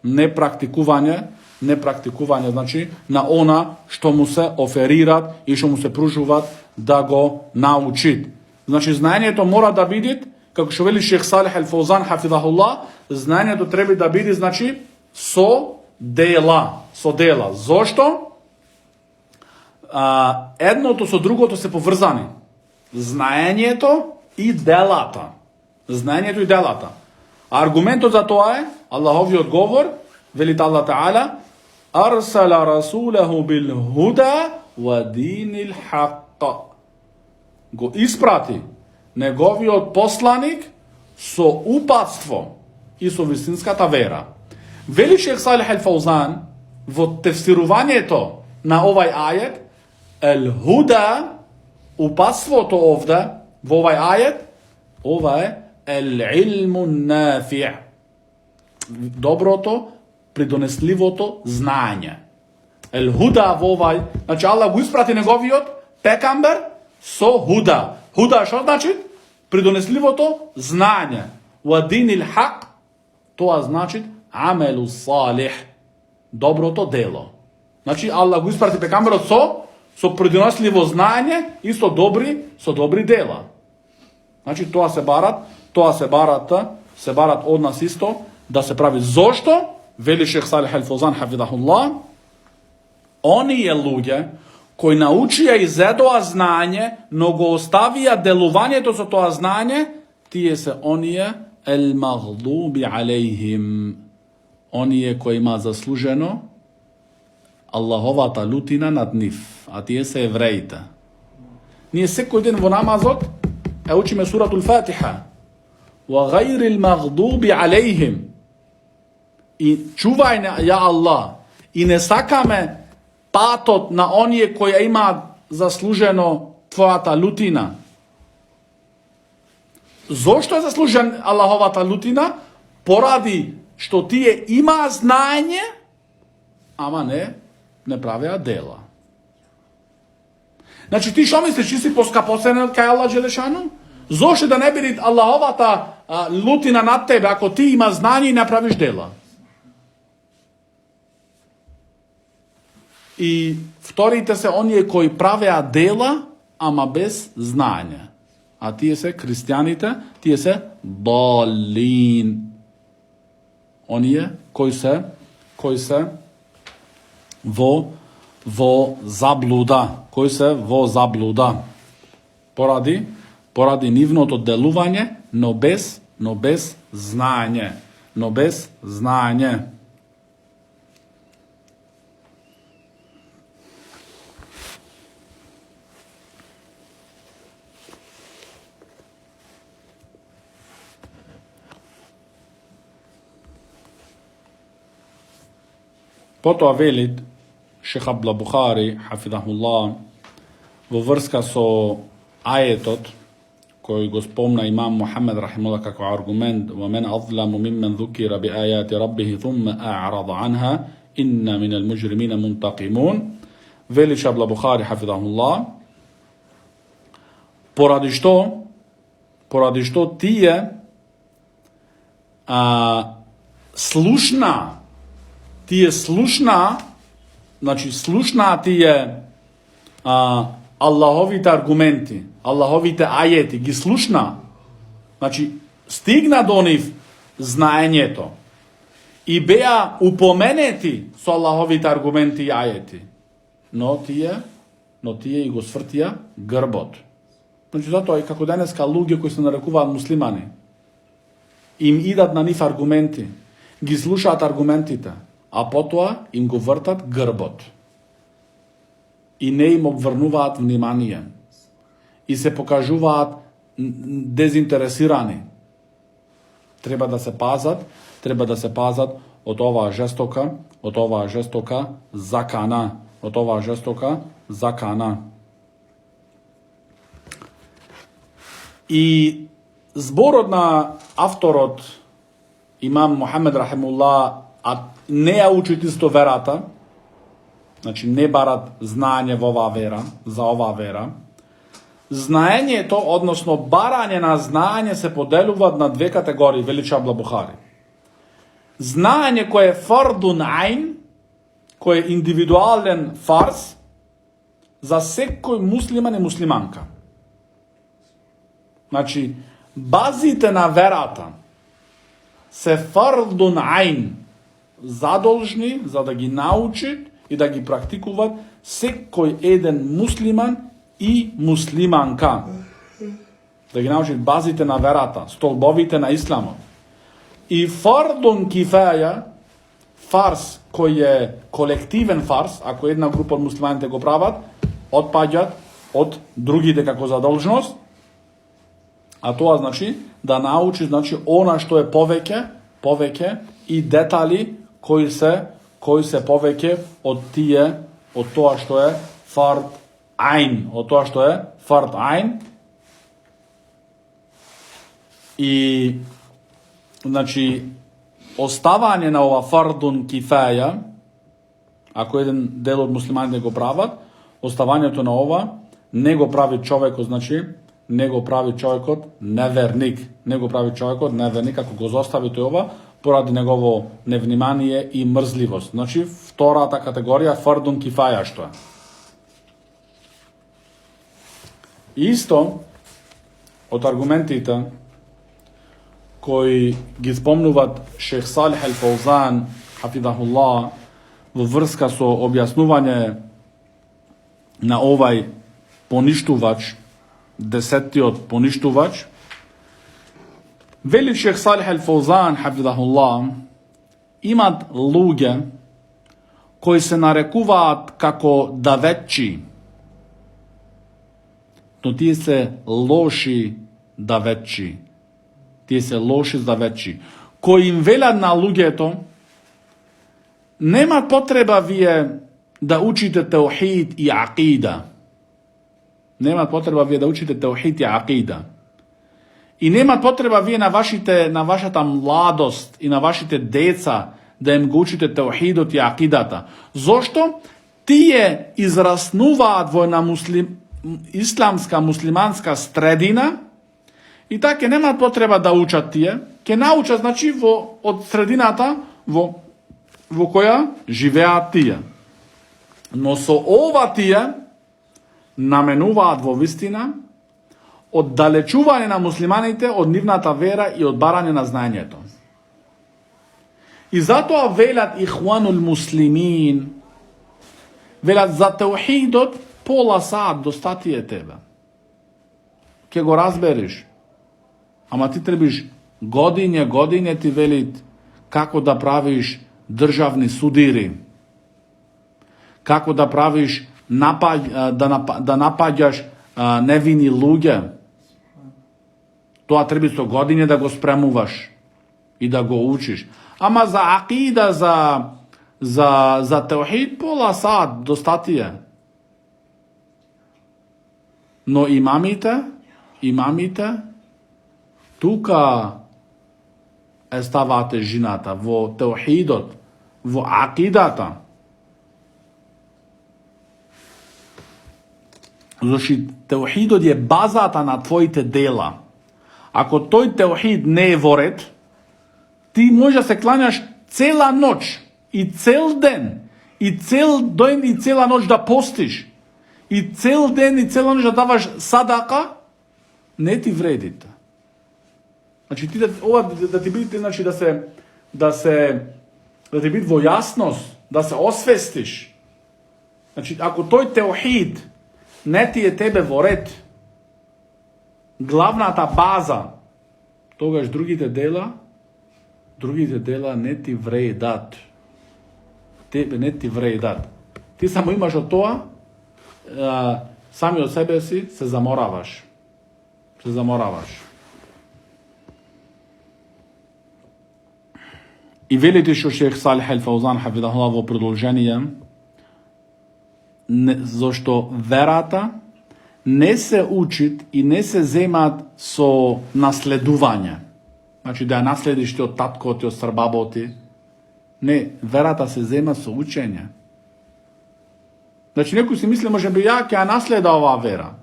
непрактикување, значи на она што му се оферират и што му се пружуваат да го научи. Значи знаењето мора да биде, како што вели Шех Салих Ал-Фаузан хафизахуллах, знаењето треба да биде значи со дела. Зошто? Едното со другото се поврзани. Знаењето и делата. Аргументот за тоа е Аллаховиот говор, вели Аллах Таала: "Арсала расулаху бил худа ва динил хак." Го испрати неговиот посланик со упатство и со вистинската вера. Вели Шех Салих Ал-Фаузан во тефсирувањето на овај ајет, ел-худа, упатството овде, во овај ајет, ова е ел-илму нафиъ, доброто, придонесливото знаење. Ел-худа во овај, значи Аллах го испрати неговиот пекамбер со худа. Худа што значи? Придонесливото знаење. Ва динил хак, тоа значи амелу салих, доброто дело. Значи Аллах го испрати пекамберот со придонесливо знаење и со добри дела. Значи тоа се барат од нас исто да се прави. Зошто? Вели Шех Салих Ал-Фаузан хафизахуллах, оние луѓе кои научија и зедоа знаење, но го оставија делувањето со тоа знаење, тие се оние el-magdubi алейхим, оние кои има заслужено Аллаховата лутина над нив, а тие се евреите. Ние секој ден во намазот учиме суратул Фатиха, wa ghayril maghdubi алейхим, и чувај ја Аллах, и не сакаме патот на оние кои имаат заслужено твојата лутина. Зошто е заслужен Аллаховата лутина? Поради што тие има знаење, ама не правеа дела. Значи ти што мислиш, ти си поскапоценет кај Аллах Джелешану? Зошто да не биде Аллаховата лутина над тебе ако ти има знаење и не правиш дела? И вторите се оние кои правеа дела, ама без знаење. А тие се христијаните, тие се далин. Оние кои се во заблуда, поради нивното делување, но без знаење, Потоа велит Шех Абдул Бухари хафизахуллах во врска со аетот кој го спомна имам Мухамед рахимуллах како аргумент: "Ва мен азламу миммен ذُكِرَ بآيات ربه ثم أعرض عنها إن من المجرمين منتقمون." Вели Шех Абдул Бухари хафизахуллах, поради што тие слушна, значи слушна тие Аллаховите аргументи, Аллаховите ајети, ги слушна, значи стигна до нив знаењето и беа упоменети со Аллаховите аргументи и ајети, но тие и го свртија грбот. Значи затоа и како денеска луѓе кои се нарекуваат муслимани, им идат на нив аргументи, ги слушаат аргументите, а потоа им го вртат грбот. И не им обврнуваат внимание. И се покажуваат дезинтересирани. Треба да се пазат од оваа жестока закана. И зборот на авторот имам Мухамед рахимуллах, а не ја учат исто верата, значи не барат знаење во оваа вера, за оваа вера. Знаењето, односно барање на знаење се поделуваат на две категории, велича Абдуллах Бухари. Знаење кој е фардун ајн, кој е индивидуален фарз за секој муслиман и муслиманка. Значи, базите на верата се фардун ајн, задолжни за да ги научат и да ги практикуваат секој еден муслиман и муслиманка. Да ги научат базите на верата, столбовите на исламот. И фардун кифаја, фарс кој е колективен фарс, ако една група од муслиманите го прават, отпаѓат од другите како задолжност, а тоа значи да научи она што е повеќе и детали кои се повеќе од тоа што е фард ајн, и значи оставање на ова фардун кифаја, ако еден дел од муслиманите го прават, оставањето на ова не го прави човекот, значи не го прави човекот неверник. Ако го зостави тој ова, поради негово невнимание и мрзливост. Значи, втората категорија, фардун кифаја, што е. Исто, од аргументите кои ги спомнуват Шех Салих Ал Фаузан, хафидахуллах, во врска со објаснување на овај поништувач, десеттиот поништувач, вели Шех Салих Ал Фаузан, хафидахуллах, имат луѓе кои се нарекуваат како даветчи, но тие се лоши даветчи. Кои им велат на луѓето, нема потреба вие да учите теухид и акида. И нема потреба вие на вашата младост и на вашите деца да им го учите теухидот и акидата. Зошто? Тие израснуваат во една исламска, муслиманска средина и така немаат потреба да учат тие, ќе научат, значи, од средината во која живеат тие. Но со ова тие наменуваат во вистина оддалечување на муслиманите од нивната вера и од барање на знаењето. И затоа велат ихванул муслимин, велат за теухидот пола саат достати е тебе. Ке го разбериш. Ама ти требиш године ти велит како да правиш државни судири, како да правиш да напаѓаш невини луѓе. Тоа треба со години да го спремуваш и да го учиш. Ама за акида, за теухид, пола саат достати е. Но имамите, тука е ставаат тежината во теухидот, во акидата. Зашто теухидот е базата на твоите дела. Ако тој теухид не е во ред, ти може да се кланяш цела ноќ и цел ден, и цел ден и цела ноќ да постиш, и цел ден и цела ноќ да даваш садака, не ти вредите. Значи ти да ти биде, значи да ти биде во јасност, да се освестиш. Значи ако тој теухид не ти е тебе во ред, главната база, тогаш другите дела не ти вредат. Тебе не ти вредат. Ти само имаш од тоа, сами од себе си се замораваш. се замораваш. И велите што Шех Салих Ал-Фаузан хафидахуллах во продолжение, зашто верата не се учит и не се земат со наследување. Значи да ја наследиш ти од татко ти, од србабо ти. Не, верата се зема со учење. Значи некој си мисли, може би ја ќе ја наследа оваа вера.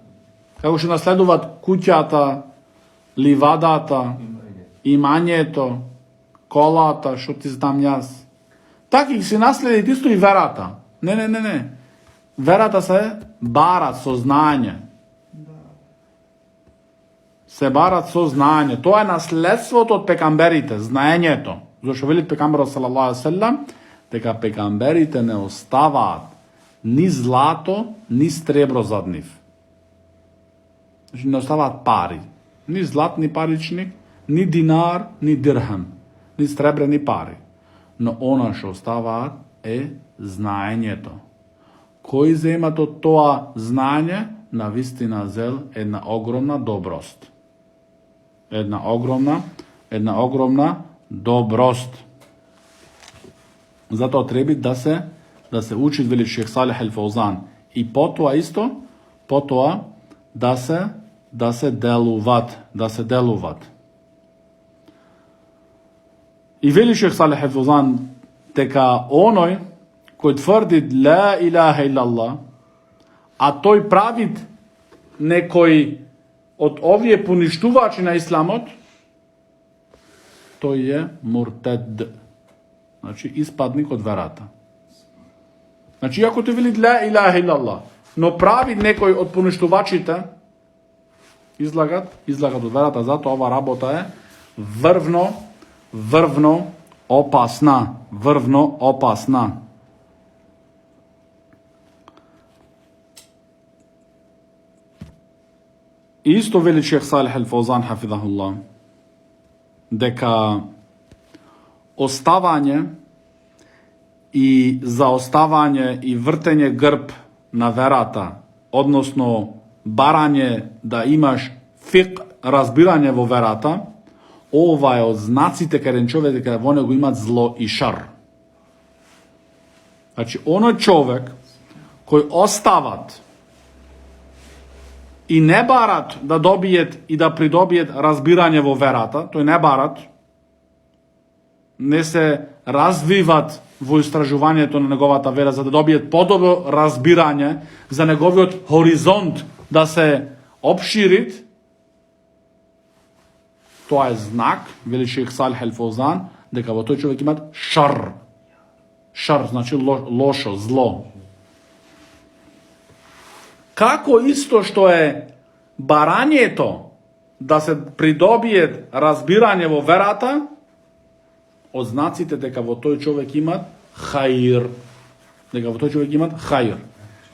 Како што наследуваат куќата, ливадата, имањето, колата, што ти знам јас. Така ќе си наследи исто и верата. Не. Верата се барат со знање. Се барат со знање. Тоа е наследството од пекамберите, знаењето. Зашто велит пекамберот салаллаху алейхи ве селем дека пекамберите не оставаат ни злато, ни сребро зад нив. Значи не оставаат пари. Ни златни паричник, ни динар, ни дирхам, ни сребрени пари. Но она што оставаат е знаењето. Кој земат од тоа знање, на вистина зел една огромна доброст. Една огромна доброст. Затоа треба да се учи, вели Шех Салих Ал-Фаузан. И потоа да се делуват. И вели Шех Салих Ал-Фаузан дека оној кој тврди ла илаха илlallah, а тој прави некој од овие поништувачи на исламот, тој е муртед. Значи, испадник од верата. Значи, ако тој вели ла илаха илlallah, но прави некој од поништувачите, излагат од верата. Затоа ова работа е врвно опасна. И исто вели Шех Салих Ал-Фаузан хафидахуллах дека оставање и заоставање и вртење грб на верата, односно барање да имаш фик, разбирање во верата, ова е од знаците кај човек дека во него имат зло и шар. Значи, оној човек кој остават и не барат да добиет и да придобиет разбирање во верата, тој не барат, не се развиват во истражувањето на неговата вера за да добиет подобро разбирање за неговиот хоризонт да се обширит, тоа е знак, вели Шех Салих Ал-Фаузан, дека во тој човек имат шар. Шар значи лошо, зло. Како исто што е барањето да се придобие разбирање во верата, од знаците дека во тој човек имат хаир.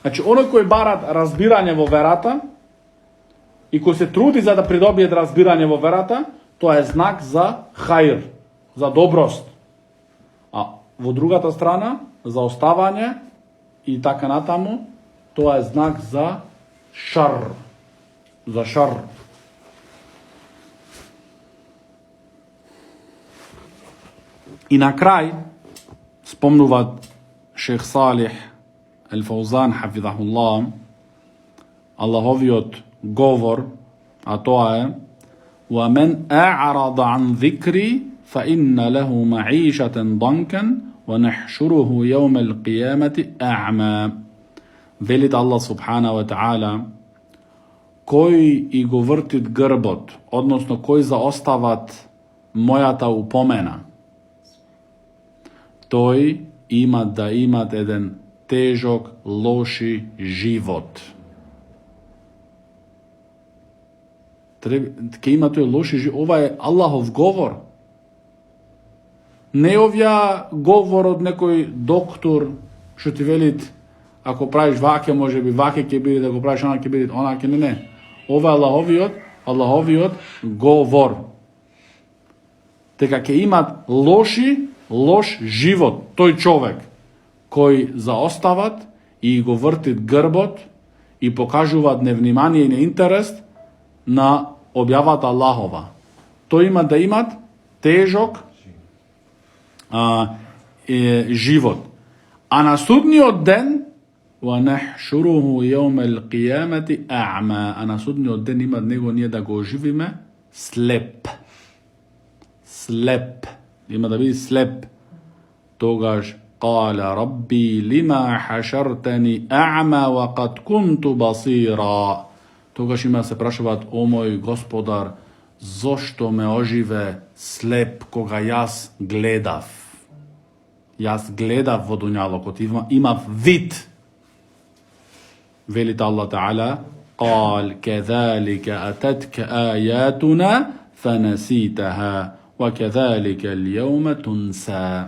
Значи, оној кој барат разбирање во верата и кој се труди за да придобие разбирање во верата, тоа е знак за хаир, за доброст. А во другата страна, за оставање и така натаму, тоа е знак за шар. И на крај спомнуваат Шех Салих Ал-Фаузан хафидахуллах Аллаховиот говор, а тоа е وَمَنْ أَعْرَضَ عَنْ ذِكْرِي فَإِنَّ لَهُ مَعِيشَةً ضَنْكًا وَنَحْشُرُهُ يَوْمَ الْقِيَامَةِ أَعْمَى. Велит Аллах субхана ва таала, кој и го вртит грбот, односно кој заостават мојата упомена, тој има да имат еден тежок, лоши живот. Ке има тој лоши живот. Ова е Аллахов говор. Не овја говор од некој доктор што ти велит ако правиш ваке, може би ваке ќе биде, ако правиш она ќе биде, она ќе не. Ова е Аллаховиот говор. Дека ќе имат лош живот тој човек кој заостават и го вртит грбот и покажуваат невнимание и неинтерес на објавата Аллахова. Тој има да имат тежок живот. А на судниот ден وَنَحْشُرُهُ يَوْمَ الْقِيَامَةِ أَعْمَى. А на судниот ден има него ние да го оживиме слеп. Слеп. Има да биде слеп. Тогаш قال ربي لما حشرتني أعمى وقد كنت بصيرا. Тогаш има се прашуваат: о мој Господар, зошто ме оживе слеп кога јас гледав? Јас гледав во дуњалокот, имав вид. Велит Аллах Таала: قال كذلك أتتك آياتنا فنسيتها وكذلك اليوم تنسى.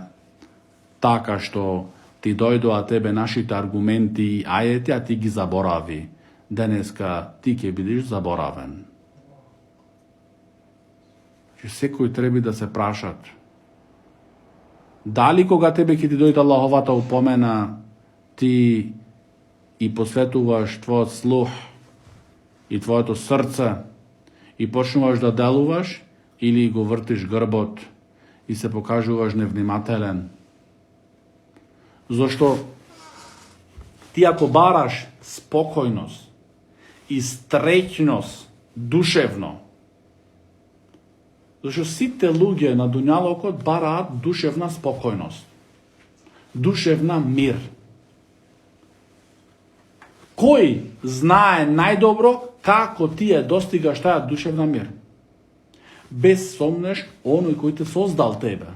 Така што ти дојдоа тебе нашите аргументи и ајети, а ти ги заборави. Денеска ти ќе бидеш заборавен. Че секој треба да се прашат: дали кога тебе ќе ти дојде Аллаховата упомена, ти и посветуваш твојот слух и твоето срце и почнуваш да делуваш, или го вртиш грбот и се покажуваш невнимателен? Зошто ти ако бараш спокојност и среќност душевно, зашто сите луѓе на дуњалокот бараат душевна спокојност, душевна мир. Кој знае најдобро како ти ја достигаш таа душевна мир? Без сомнеш, оној кој те создал тебе.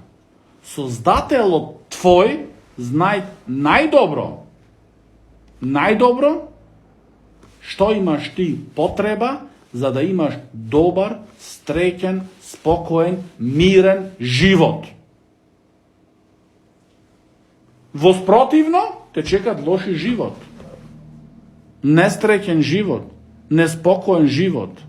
Создателот твој знај најдобро што имаш ти потреба за да имаш добар, среќен, спокоен, мирен живот. Воспротивно, те чекат лоши живот. Несреќен живот, неспокоен живот.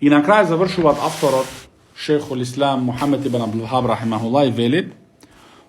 И на крај завршуваат авторот, шейхул Ислам Мухамед ибн Абдул Вахаб рахимахуллах, велит: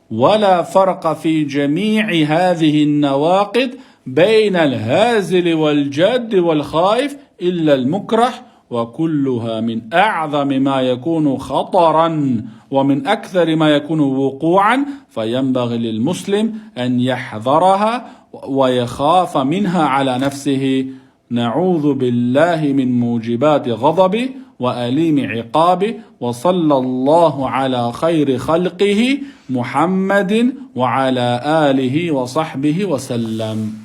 ولا فرق في جميع هذه النواقض بين الهازل والجاد والخائف إلا المكره، وكلها من أعظم ما يكون خطرا ومن أكثر ما يكون وقوعا، فينبغي للمسلم أن يحذرها ويخاف منها على نفسه. نعوذ بالله من موجبات غضبه وأليم عقابه، وصلى الله على خير خلقه محمد وعلى آله وصحبه وسلم.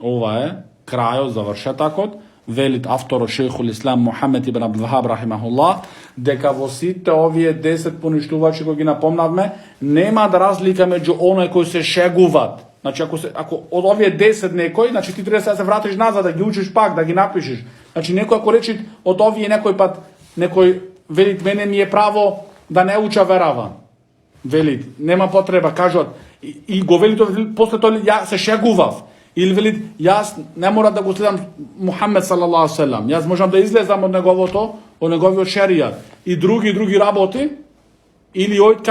Ова е крајот, завршетакот. Велит авторот шейхул Ислам Мухамед ибн Абдул Вахаб рахимахуллах, дека во сите овие 10 поништувачи кои ги напомнавме, нема да разлика меѓу оној кои се шегуват. Значи, ако од овие 10 некој, значи ти треба да се вратиш назад, да ги учиш пак, да ги напишеш. Значи, некој ако речи од овие некој пат, некој велит: мене ми е право да не уча верава. Велит, нема потреба, кажат, и го велит, после тоа ја се шегував. Или велит, јас не мора да го следам Мухамед салаллаху алейхи селам. Јас можам да излезам од неговото, од неговиот шеријат и други работи, или ојд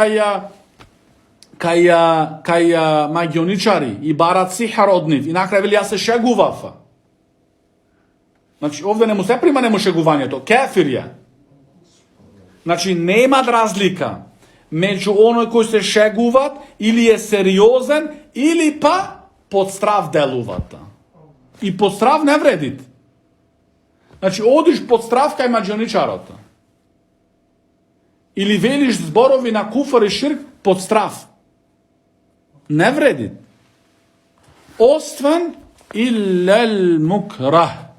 кај магионичари и барат сихар од нив. И накрај вели, јас се шегував. Значи, овде не му се прима нему шегувањето, кефир е. Значи, нема разлика меѓу оној кој се шегуват, или е сериозен, или па под страв делувата. И под страв не вредит. Значи, одиш под страв кај маđоничарот. Или велиш зборови на куфар и ширк под страв. Не вредит. Освен илел мукрах.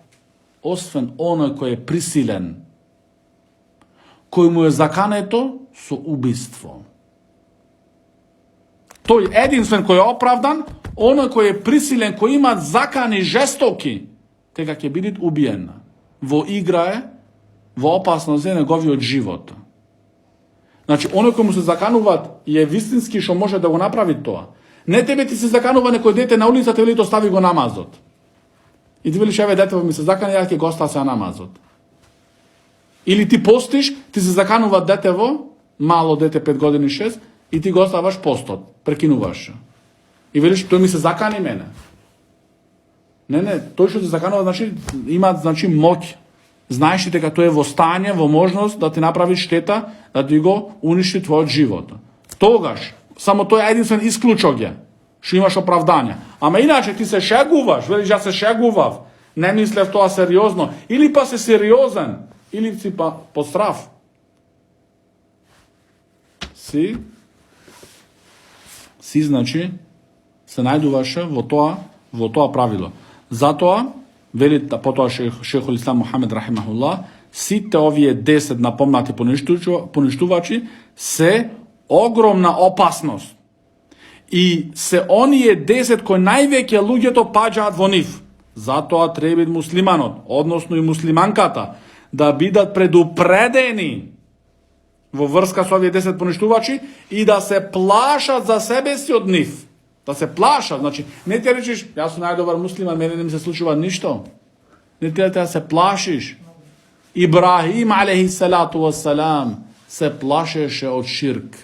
Освен оној кој е присилен, кој му е закането со убиство. Тој единствен кој е оправдан, оној кој е присилен, кој има закани жестоки, дека ќе биде убиен. Во игра е, во опасност е неговиот живот. Значи, оној кој му се закануваат и е вистински што може да го направи тоа. Не тебе ти се заканува некој дете на улицата, вели остави го намазот. И ти велиш, еве детево ми се закани, ја ќе го оставя намазот. Или ти постиш, ти се заканува детево, мало дете 5 години 6, и ти го оставаш постот, прекинуваш. И велиш, тој ми се закани мене. Не, тој што ти заканува, значи, има, значи, моќ. Знаеш ли дека тој е во стање, во можност да ти направи штета, да ти го уништи твојот живот. Тогаш, само тој единствен исклучок е, што имаш оправдање. Ама иначе ти се шегуваш, велиш ја се шегував, не мислев тоа сериозно, или па се сериозен, или си па пострав. Си, значи, се најдуваше во тоа правило. Затоа, вели потоа шейхул Ислам Мухамед рахимахуллах, сите овие 10 напомнати поништувачи се огромна опасност. И се оние 10 кои највеќе луѓето паѓаат во нив. Затоа треба муслиманот, односно и муслиманката, да бидат предупредени во врска со овие 10 поништувачи и да се плашат за себе си од нив. Да се плашат, значи, не ти речеш, јас сум најдобар муслиман, мене не ми се случува ништо. Не ти да се плашиш. Ибрахим алейхи салату вассалам се плашеше од ширк.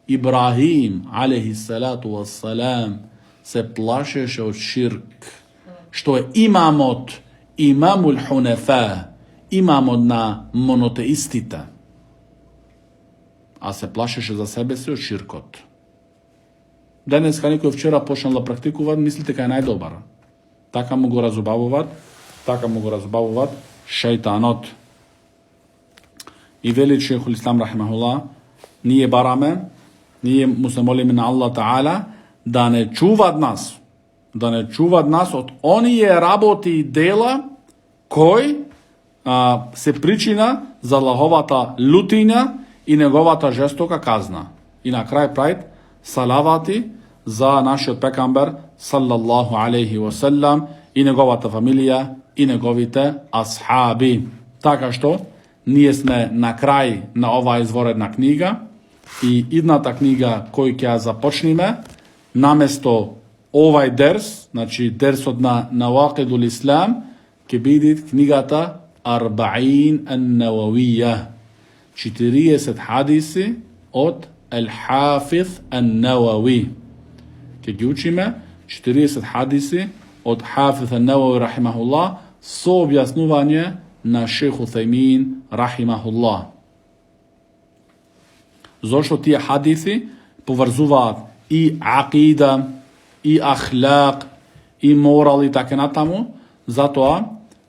Ибрахим алейхи салату вассалам се плашеше од ширк. Што е имамул хунефа, имамот на монотеистите. А се плашеше за себе си од ширкот. Денеска некој вчера почнал да практикува, мислите дека е најдобар. Така му го разубавуваат шејтанот. И вели шейхул Ислам рахимахуллах, ние му се молиме на Аллах Таала да не чуват нас од оние работи и дела кои се причина за Аллаховата лутиња и неговата жестока казна. И на крај прајд салавати за нашиот пекамбер саллаллаху алейхи васелам и неговата фамилија и неговите асхаби. Така што ние сме на крај на оваа изворедна книга и идната книга кој ќе ја започнеме наместо овај дерс, значи дерсот на Навақидул Ислам, ќе биде книгата Арбаин ан-Нававија, 40 хадиси од Ал-Хафиз ан-Навави. Ќе ги учиме 40 хадиси од Хафиз ан-Навави рахимахуллах со објаснување на шейх Уthaymin рахимахуллах. Зошто тие хадиси поврзуваат и акида, и ахлак, и морал и така натаму, затоа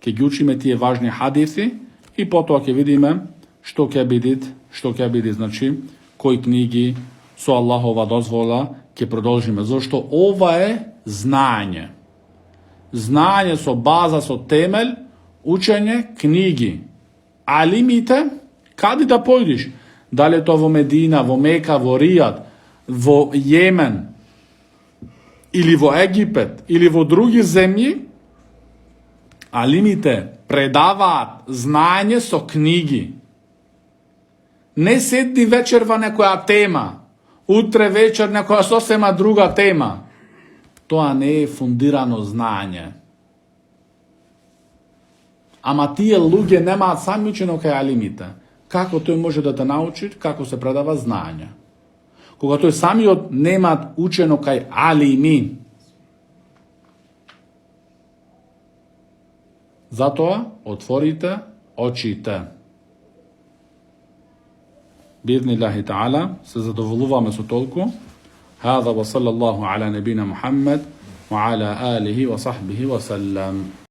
ќе ги учиме тие важни хадиси и потоа ќе видиме што ќе биде, значи, кои книги со Аллахова дозвола ќе продолжиме. Зошто ова е знаење. Знаење со база, со темел, учење книги. Алимите, каде да појдиш? Дали тоа во Медина, во Мека, во Ријад, во Јемен, или во Египет, или во други земји, алимите предаваат знаење со книги. Не седни вечер во некоја тема, утре вечер некоја сосема друга тема. Тоа не е фундирано знаење. Ама тие луѓе немаат сами учено кај алимите. Како тој може да те научи како се предава знаење? Кога тој самиот немаат учено кај алими. Затоа отворите очите. بإذن الله تعالى سيزدولوها со толку. هذا وصلى الله على نبينا محمد وعلى آله وصحبه وسلم.